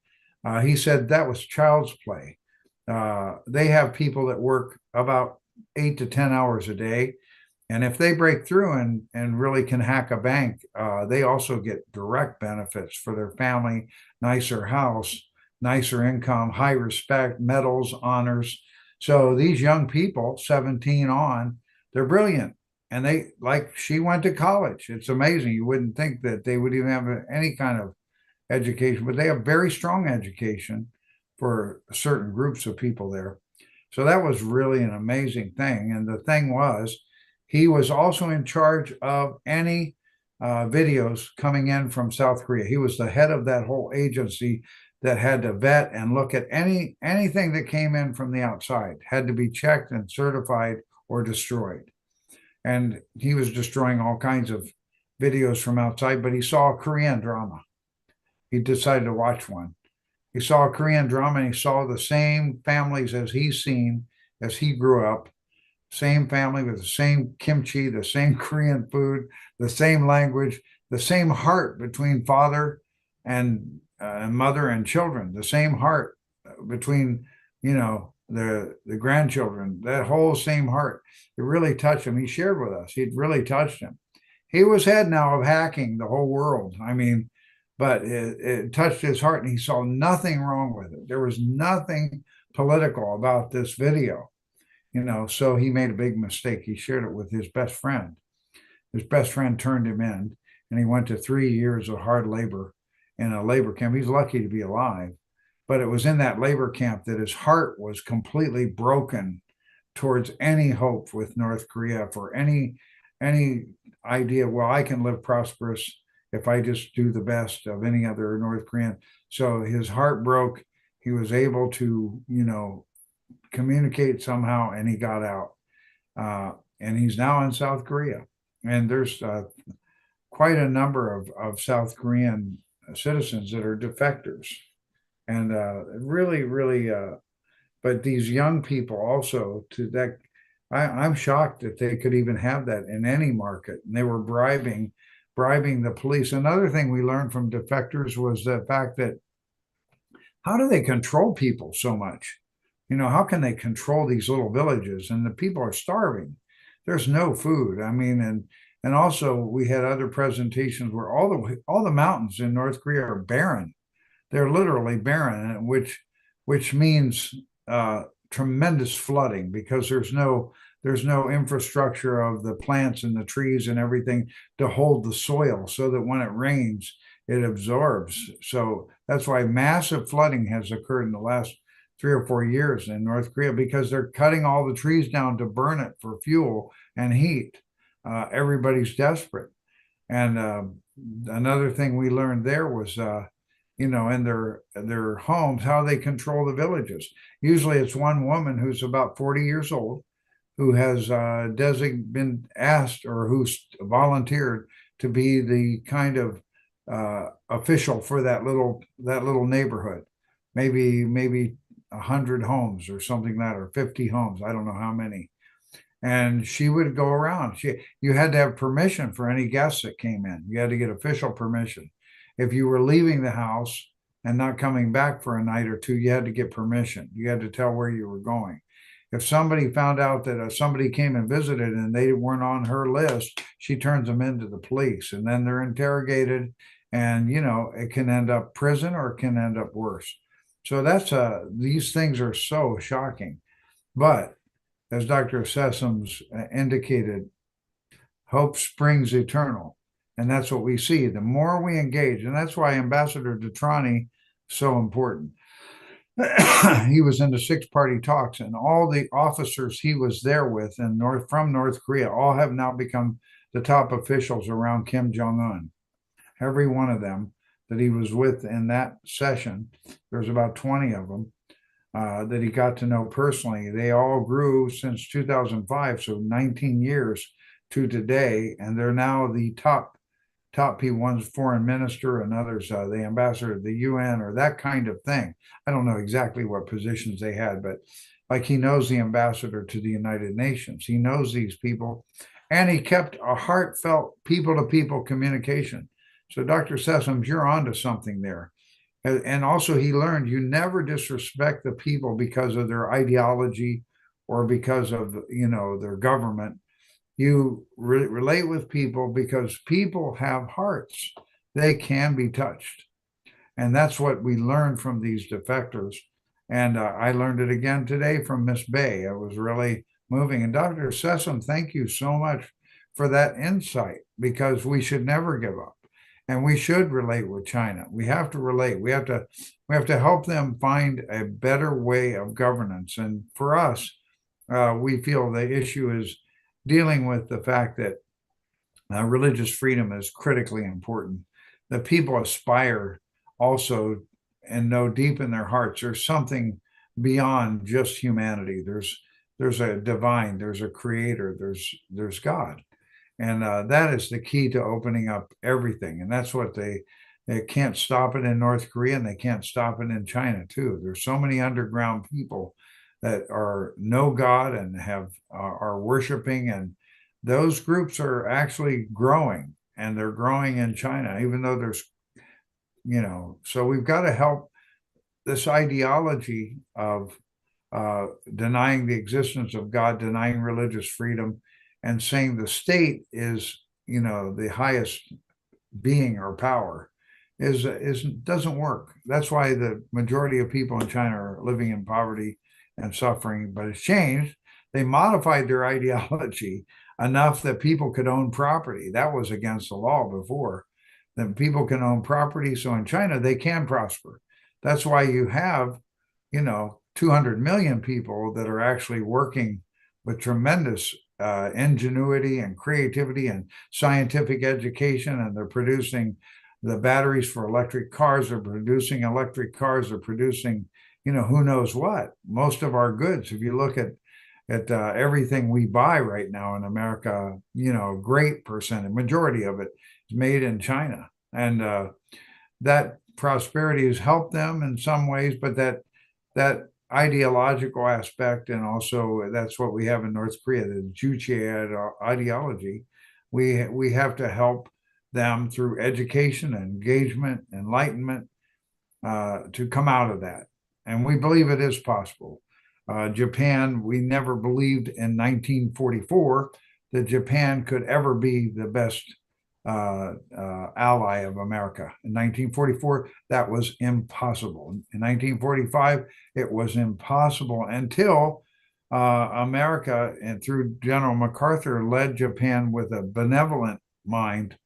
he said that was child's play. They have people that work about 8 to 10 hours a day. And if they break through and really can hack a bank, they also get direct benefits for their family, nicer house, nicer income, high respect, medals, honors. So these young people, 17 on, they're brilliant. And she went to college. It's amazing. You wouldn't think that they would even have any kind of education, but they have very strong education for certain groups of people there. So that was really an amazing thing. And the thing was, he was also in charge of any videos coming in from South Korea. He was the head of that whole agency that had to vet and look at anything that came in from the outside, had to be checked and certified or destroyed. And he was destroying all kinds of videos from outside, but he saw a Korean drama. He decided to watch one. He saw a Korean drama and he saw the same families as he's seen as he grew up, same family with the same kimchi, the same Korean food, the same language, the same heart between father and mother and children, the same heart between, the grandchildren, that whole same heart. It really touched him. He shared with us. It really touched him. He was head now of hacking the whole world. I mean, but it touched his heart and he saw nothing wrong with it. There was nothing political about this video, so he made a big mistake. He shared it with his best friend. His best friend turned him in and he went to 3 years of hard labor in a labor camp. He's lucky to be alive, but it was in that labor camp that his heart was completely broken towards any hope with North Korea for any idea, well, I can live prosperous if I just do the best of any other North Korean. So his heart broke. He was able to, communicate somehow, and he got out. And he's now in South Korea. And there's quite a number of South Korean citizens that are defectors. And really, but these young people also, I'm shocked that they could even have that in any market. And they were bribing the police. Another thing we learned from defectors was the fact that how do they control people so much? How can they control these little villages and the people are starving? There's no food. I mean, and also we had other presentations where all the mountains in North Korea are barren. They're literally barren, which means tremendous flooding because there's no infrastructure of the plants and the trees and everything to hold the soil so that when it rains, it absorbs. So that's why massive flooding has occurred in the last 3 or 4 years in North Korea because they're cutting all the trees down to burn it for fuel and heat. Everybody's desperate. And another thing we learned there was, in their homes, how they control the villages. Usually it's one woman who's about 40 years old who has been asked or who's volunteered to be the kind of official for that little neighborhood. Maybe 100 homes or something like that, or 50 homes. I don't know how many. And she would go around. You had to have permission for any guests that came in. You had to get official permission. If you were leaving the house and not coming back for a night or two, you had to get permission. You had to tell where you were going. If somebody found out that somebody came and visited and they weren't on her list, she turns them into the police, and then they're interrogated, and it can end up prison or it can end up worse. So these things are so shocking. But as Dr. Sessoms indicated, hope springs eternal. And that's what we see. The more we engage, and that's why Ambassador Detrani is so important. He was in the six-party talks, and all the officers he was there with from North Korea all have now become the top officials around Kim Jong-un. Every one of them that he was with in that session, there's about 20 of them, that he got to know personally. They all grew since 2005, so 19 years to today, and they're now the top people. One's foreign minister, and others the ambassador of the UN, or that kind of thing. I don't know exactly what positions they had, but like he knows the ambassador to the United Nations. He knows these people, and he kept a heartfelt people-to-people communication. So Dr. Sessoms, you're onto something there. And also he learned you never disrespect the people because of their ideology or because of, their government. You relate with people because people have hearts. They can be touched. And that's what we learned from these defectors. And I learned it again today from Miss Bay. It was really moving. And Dr. Sessom, thank you so much for that insight, because we should never give up. And we should relate with China. We have to relate. We have to help them find a better way of governance. And for us, we feel the issue is dealing with the fact that religious freedom is critically important. The people aspire also and know deep in their hearts there's something beyond just humanity. There's a divine, there's a creator, there's God. And that is the key to opening up everything. And that's what they can't stop it in North Korea, and they can't stop it in China too. There's so many underground people that know God and are worshiping, and those groups are actually growing, and they're growing in China, even though there's, so we've got to help this ideology of denying the existence of God, denying religious freedom, and saying the state is, the highest being or power doesn't work. That's why the majority of people in China are living in poverty and suffering, but it's changed. They modified their ideology enough that people could own property. That was against the law before. That people can own property. So in China, they can prosper. That's why you have, 200 million people that are actually working with tremendous ingenuity and creativity and scientific education, and they're producing the batteries for electric cars, they're producing electric cars, they're producing, who knows what. Most of our goods, if you look at everything we buy right now in America, a great percentage, majority of it is made in China. And that prosperity has helped them in some ways, but that ideological aspect, and also that's what we have in North Korea, the Juche ideology. We have to help them through education, engagement, enlightenment, to come out of that. And we believe it is possible. Japan, we never believed in 1944 that Japan could ever be the best ally of America. In 1944, that was impossible. In 1945, it was impossible until America, and through General MacArthur, led Japan with a benevolent mind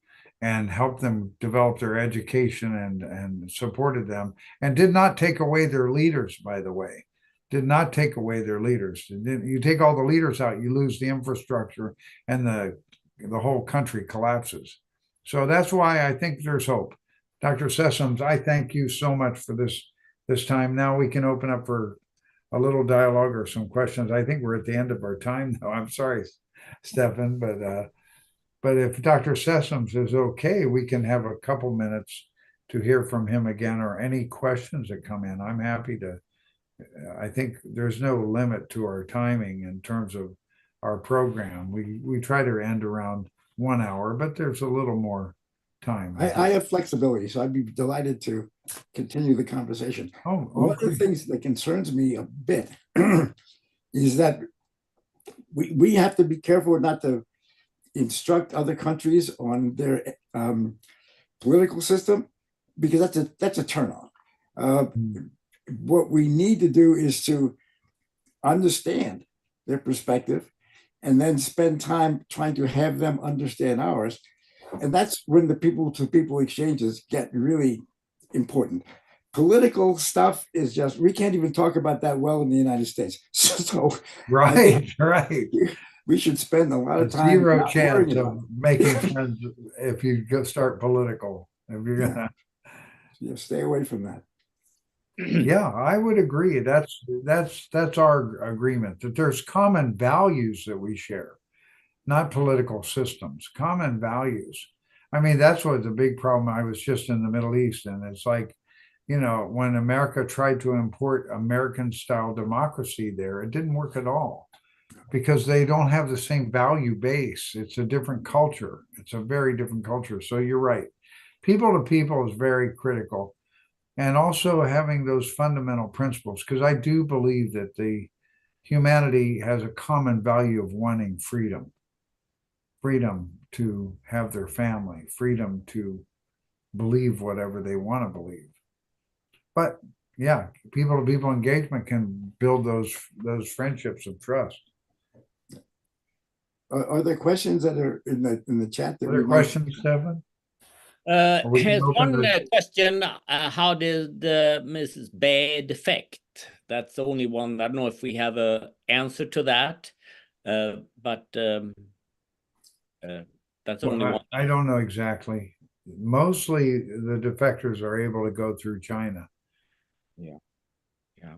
and helped them develop their education and supported them, and did not take away their leaders, by the way. did not take away their leaders. You take all the leaders out, you lose the infrastructure, and the whole country collapses. So that's why I think there's hope. Dr. Sessoms, I thank you so much for this time. Now we can open up for a little dialogue or some questions. I think we're at the end of our time now. I'm sorry, Stefan, but if Dr. Sessoms is okay, we can have a couple minutes to hear from him again, or any questions that come in. I'm happy to. I think there's no limit to our timing in terms of our program. We try to end around 1 hour, but there's a little more time. I have flexibility, so I'd be delighted to continue the conversation. Oh, One of the things that concerns me a bit is that we have to be careful not to instruct other countries on their political system, because that's a turnoff. What we need to do is to understand their perspective and then spend time trying to have them understand ours. And that's when the people-to-people exchanges get really important. Political stuff is just, we can't even talk about that well in the United States. So right. we should spend a lot of time. Zero chance of making friends if you go start political. If you're gonna stay away from that. Yeah, I would agree. That's our agreement, that there's common values that we share, not political systems, common values. I mean, that's what the big problem. I was just in the Middle East, and it's like, when America tried to import American style democracy there, it didn't work at all, because they don't have the same value base. It's a different culture. It's a very different culture. So you're right. People to people is very critical. And also having those fundamental principles, because I do believe that the humanity has a common value of wanting freedom to have their family, freedom to believe whatever they want to believe. But yeah, people to people engagement can build those friendships of trust. Are there questions that are in the chat? Are there questions, Stefan? Here's one question. How did Mrs. Bay defect? That's the only one. I don't know if we have an answer to that, but that's the only one. I don't know exactly. Mostly the defectors are able to go through China. Yeah.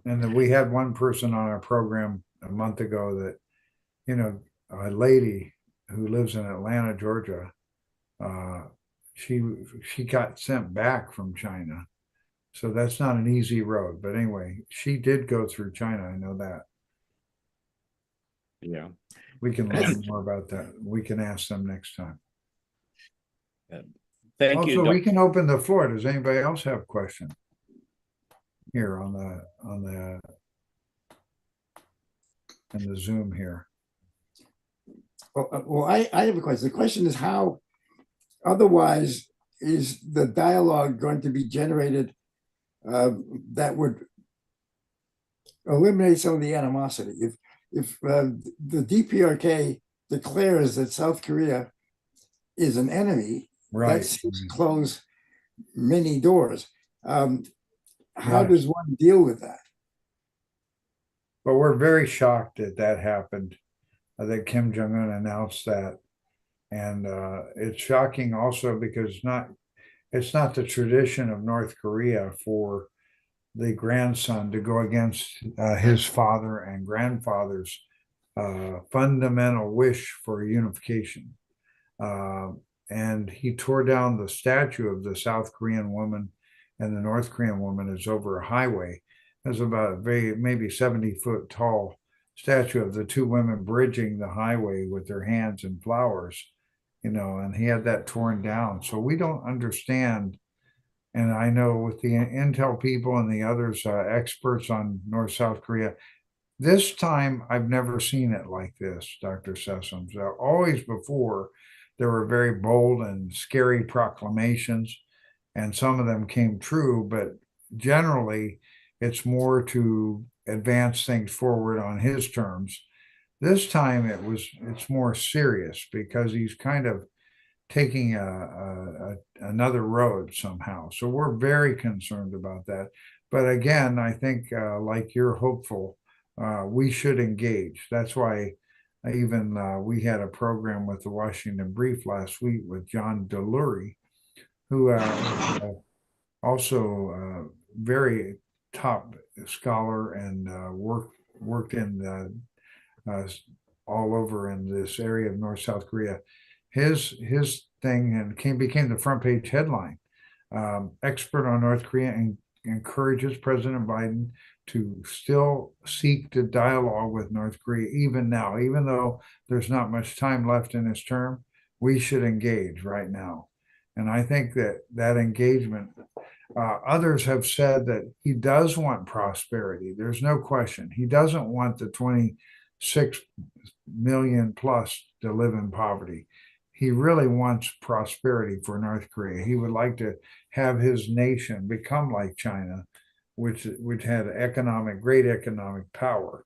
And then we had one person on our program a month ago that, a lady who lives in Atlanta, Georgia, she got sent back from China. So that's not an easy road. But anyway, she did go through China. I know that. Yeah. We can learn more about that. We can ask them next time. Thank you. Also, we can open the floor. Does anybody else have a question here on the Zoom here? Well, I have a question. The question is, how otherwise is the dialogue going to be generated that would eliminate some of the animosity? If the DPRK declares that South Korea is an enemy, right, that seems to close many doors. How does one deal with that? Well, we're very shocked that happened, that Kim Jong-un announced that. And it's shocking also because it's not the tradition of North Korea for the grandson to go against his father and grandfather's fundamental wish for unification. And he tore down the statue of the South Korean woman and the North Korean woman is over a highway. There's about maybe 70-foot tall statue of the two women bridging the highway with their hands in flowers, and he had that torn down. So we don't understand. And I know with the intel people and the others, experts on North-South Korea, this time I've never seen it like this, Dr. Sessoms. Always before, there were very bold and scary proclamations, and some of them came true, but generally it's more to advance things forward on his terms. This time it's more serious because he's kind of taking another road somehow. So we're very concerned about that. But again, I think like you're hopeful, we should engage. That's why even we had a program with the Washington Brief last week with John Delury, who also very top scholar and worked in all over in this area of North South Korea. His thing and became the front page headline. Expert on North Korea and encourages President Biden to still seek to dialogue with North Korea even now, even though there's not much time left in his term. We should engage right now. And I think that engagement, others have said that he does want prosperity. There's no question. He doesn't want the 26 million plus to live in poverty. He really wants prosperity for North Korea. He would like to have his nation become like China, which had great economic power.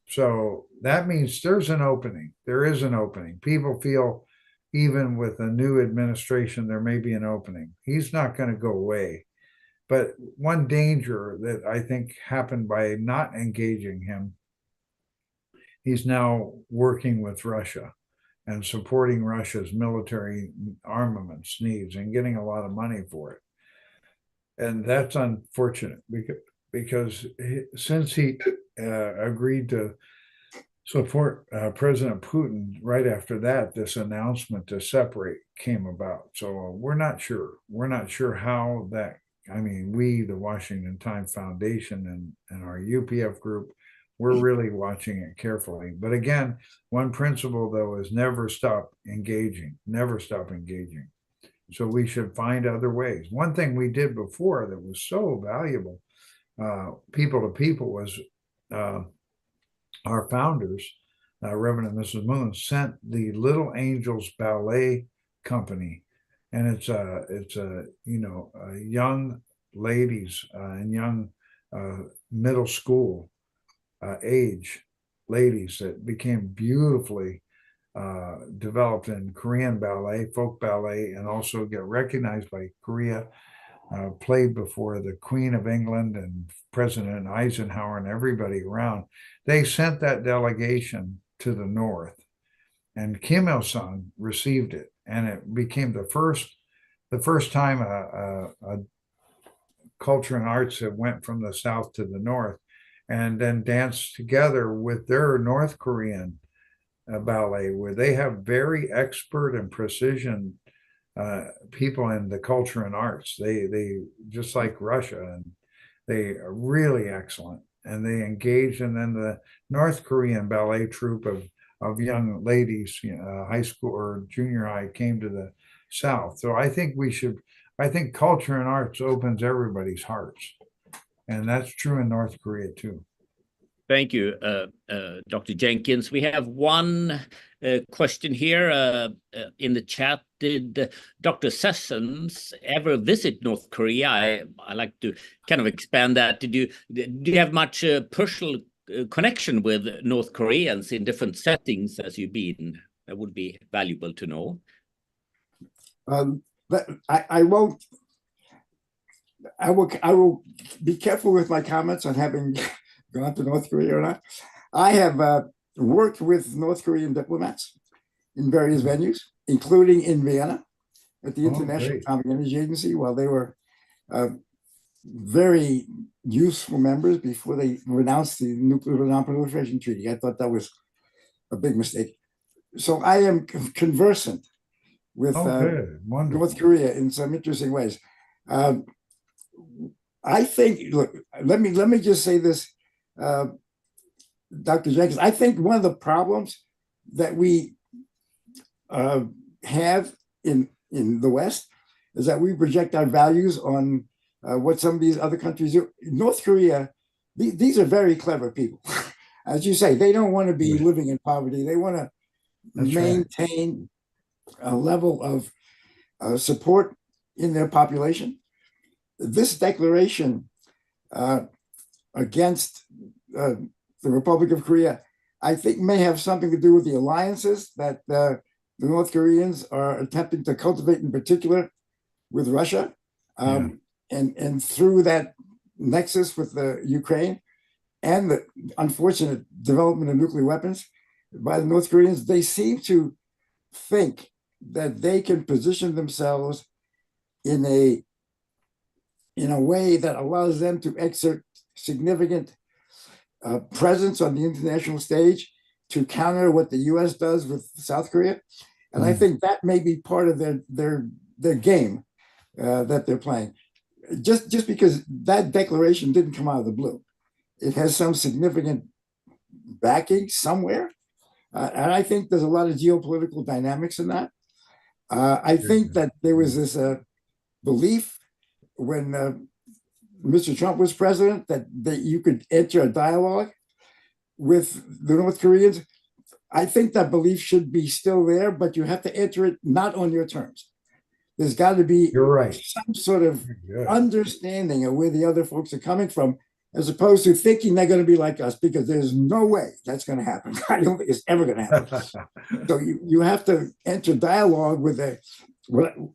So that means there's an opening. There is an opening. People feel even with a new administration, there may be an opening. He's not going to go away. But one danger that I think happened by not engaging him, he's now working with Russia and supporting Russia's military armaments needs and getting a lot of money for it. And that's unfortunate because since he agreed to support President Putin, right after that, this announcement to separate came about. So we're not sure. We're not sure how that, we, the Washington Times Foundation and our UPF group, we're really watching it carefully. But again, one principle, though, is never stop engaging, never stop engaging. So we should find other ways. One thing we did before that was so valuable, people to people, was our founders, Reverend and Mrs. Moon, sent the Little Angels Ballet Company, and it's a young ladies and young middle school age ladies that became beautifully developed in Korean ballet, folk ballet, and also get recognized by Korea. Played before the Queen of England and President Eisenhower and everybody around. They sent that delegation to the North, and Kim Il-sung received it, and it became the first time a culture and arts that went from the South to the North, and then danced together with their North Korean ballet, where they have very expert and precision people in the culture and arts. They just like Russia, and they are really excellent, and they engage. And then the North Korean ballet troupe of young ladies, high school or junior high, came to the South. So I think culture and arts opens everybody's hearts, and that's true in North Korea too. Thank you, Dr. Jenkins. We have one question here in the chat. Did Dr. Sessions ever visit North Korea? I like to kind of expand that. Do you have much personal connection with North Koreans in different settings as you've been? That would be valuable to know. But I will be careful with my comments on having gone to North Korea or not. I have worked with North Korean diplomats in various venues, including in Vienna at the International Atomic Energy Agency, while they were very useful members before they renounced the Nuclear Non-Proliferation Treaty. I thought that was a big mistake. So I am conversant with North Korea in some interesting ways. I think, look, let me just say this, Dr. Jenkins. I think one of the problems that we have in the West is that we project our values on what some of these other countries do. North Korea, these are very clever people. As you say, they don't want to be living in poverty. They want to maintain a level of support in their population. This declaration against the Republic of Korea, I think, may have something to do with the alliances that the North Koreans are attempting to cultivate, in particular with Russia. And through that nexus with the Ukraine and the unfortunate development of nuclear weapons by the North Koreans, they seem to think that they can position themselves in a way that allows them to exert significant presence on the international stage to counter what the U.S. does with South Korea. And I think that may be part of their game that they're playing. Just because that declaration didn't come out of the blue. It has some significant backing somewhere. And I think there's a lot of geopolitical dynamics in that. I think that there was this belief when Mr. Trump was president that you could enter a dialogue with the North Koreans. I think that belief should be still there, but you have to enter it not on your terms. There's got to be some sort of understanding of where the other folks are coming from, as opposed to thinking they're going to be like us, because there's no way that's going to happen. I don't think it's ever going to happen. So you have to enter dialogue with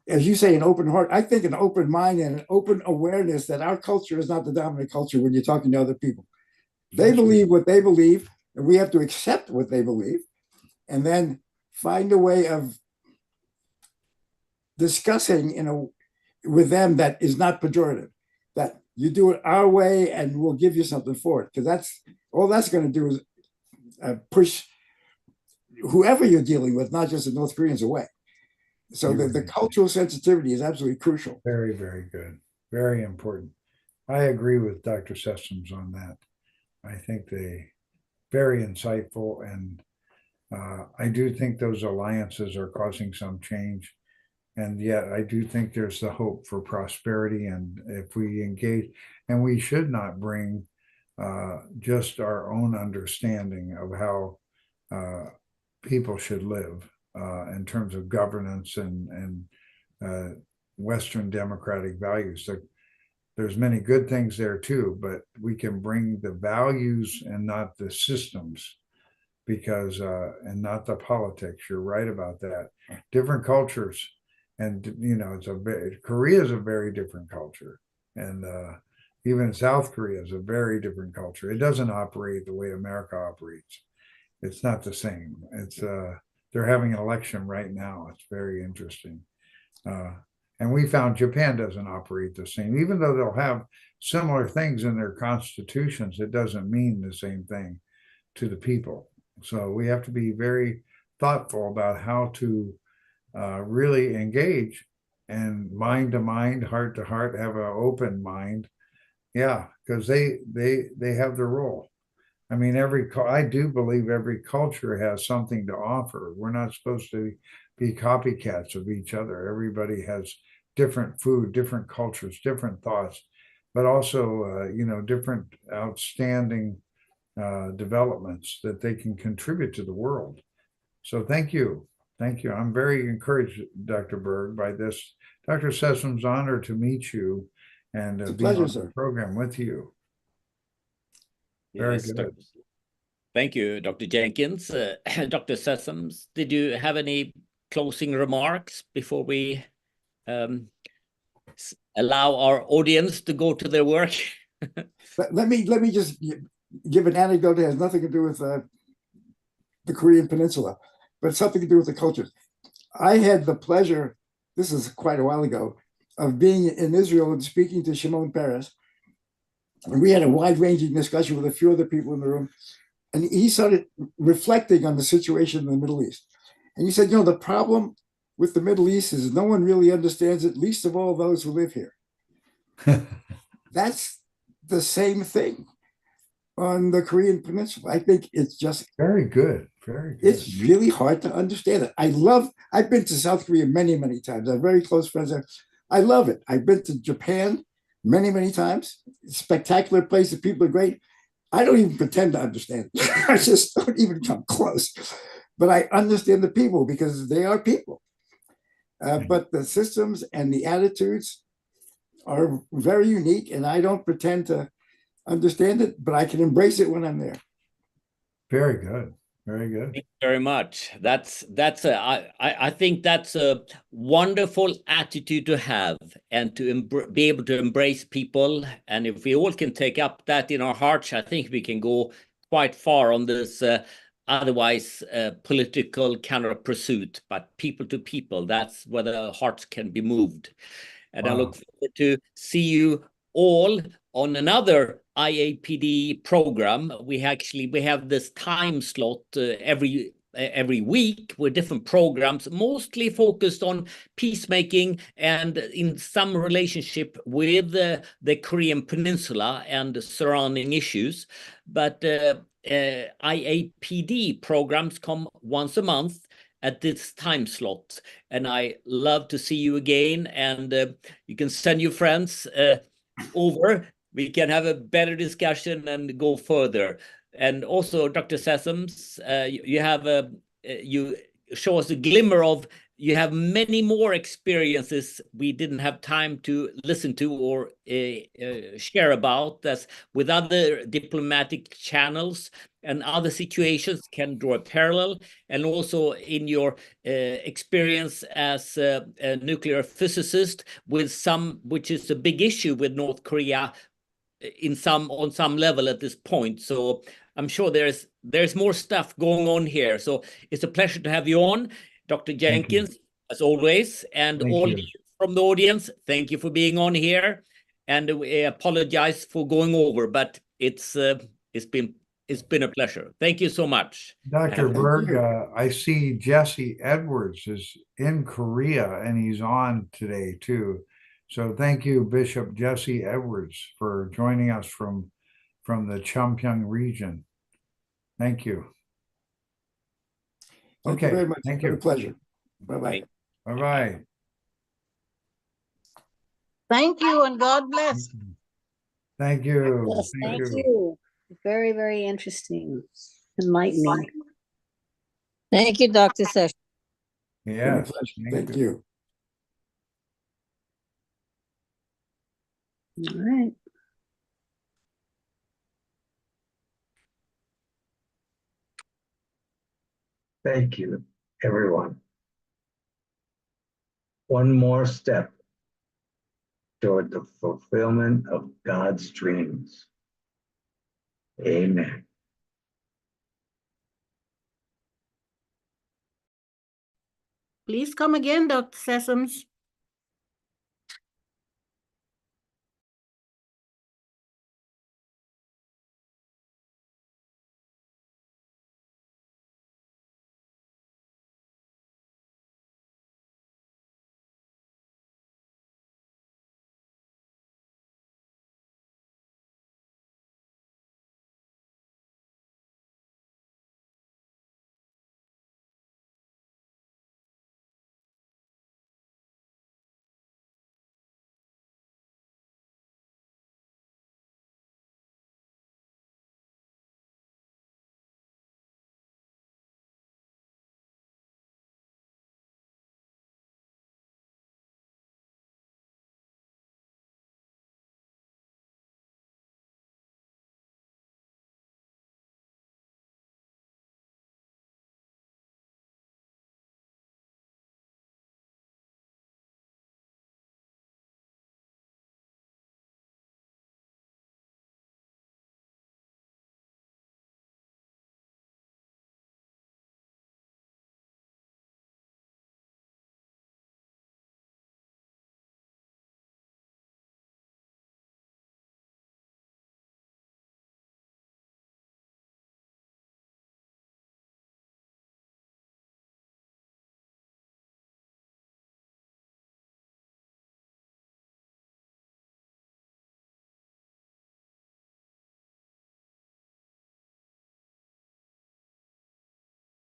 as you say, an open heart. I think an open mind and an open awareness that our culture is not the dominant culture when you're talking to other people. They believe what they believe, and we have to accept what they believe, and then find a way of discussing with them that is not pejorative, that you do it our way and we'll give you something for it. Because that's all that's going to do is push whoever you're dealing with, not just the North Koreans, away. So the cultural sensitivity is absolutely crucial. Very, very good. Very important. I agree with Dr. Sessoms on that. I think they very insightful, and I do think those alliances are causing some change. And yet I do think there's the hope for prosperity. And if we engage, and we should not bring just our own understanding of how people should live in terms of governance and Western democratic values. There's many good things there too, but we can bring the values and not the systems, because and not the politics. You're right about that. Different cultures. And Korea is a very different culture, and even South Korea is a very different culture. It doesn't operate the way America operates. It's not the same. It's they're having an election right now. It's very interesting, and we found Japan doesn't operate the same. Even though they'll have similar things in their constitutions, it doesn't mean the same thing to the people. So we have to be very thoughtful about how to really engage, and mind to mind, heart to heart, have an open mind. Yeah, because they have their role. I mean, I do believe every culture has something to offer. We're not supposed to be copycats of each other. Everybody has different food, different cultures, different thoughts, but also different outstanding developments that they can contribute to the world. So thank you. Thank you. I'm very encouraged, Dr. Berg, by this. Dr. Sessoms, honored to meet you and be on the program with you. Very good. Thank you, Dr. Jenkins. Dr. Sessoms, did you have any closing remarks before we allow our audience to go to their work? Let me just give an anecdote that has nothing to do with the Korean Peninsula, but something to do with the cultures. I had the pleasure, this is quite a while ago, of being in Israel and speaking to Shimon Peres. And we had a wide-ranging discussion with a few other people in the room. And he started reflecting on the situation in the Middle East. And he said, the problem with the Middle East is no one really understands it, least of all those who live here. That's the same thing on the Korean Peninsula. I think it's just very good. Very good. It's really hard to understand it. I've been to South Korea many, many times. I have very close friends there. I love it. I've been to Japan many, many times. Spectacular place. The people are great. I don't even pretend to understand it. I just don't even come close. But I understand the people because they are people. But the systems and the attitudes are very unique, and I don't pretend to understand it, but I can embrace it when I'm there. Very good. Very good. Thank you very much. I think that's a wonderful attitude to have, and to be able to embrace people. And if we all can take up that in our hearts, I think we can go quite far on this otherwise political kind of pursuit. But people to people, that's where the hearts can be moved. And I Wow. look forward to see you all on another IAPD program. We have this time slot every week with different programs, mostly focused on peacemaking and in some relationship with the Korean Peninsula and the surrounding issues. But IAPD programs come once a month at this time slot, and I love to see you again. And you can send your friends over. We can have a better discussion and go further. And also, Dr. Sessoms, you show us a glimmer of, you have many more experiences we didn't have time to listen to or share about, that's with other diplomatic channels and other situations can draw a parallel. And also in your experience as a nuclear physicist, with which is a big issue with North Korea on some level at this point. So I'm sure there's more stuff going on here. So it's a pleasure to have you on, Dr. Jenkins, as always. And all you from the audience, thank you for being on here. And we apologize for going over, but it's been a pleasure. Thank you so much. Dr. Berg, I see Jesse Edwards is in Korea and he's on today too. So thank you, Bishop Jesse Edwards, for joining us from the Champyeong region. Thank you. Thank you very much. Thank It's been you. a pleasure. Bye-bye. Bye-bye. Thank you and God bless. Thank you. Yes, thank you. Very, very interesting. Enlightening. Thank you, Dr. Sessions. Yes. Thank you. All right. Thank you, everyone. One more step toward the fulfillment of God's dreams. Amen. Please come again, Dr. Sessoms.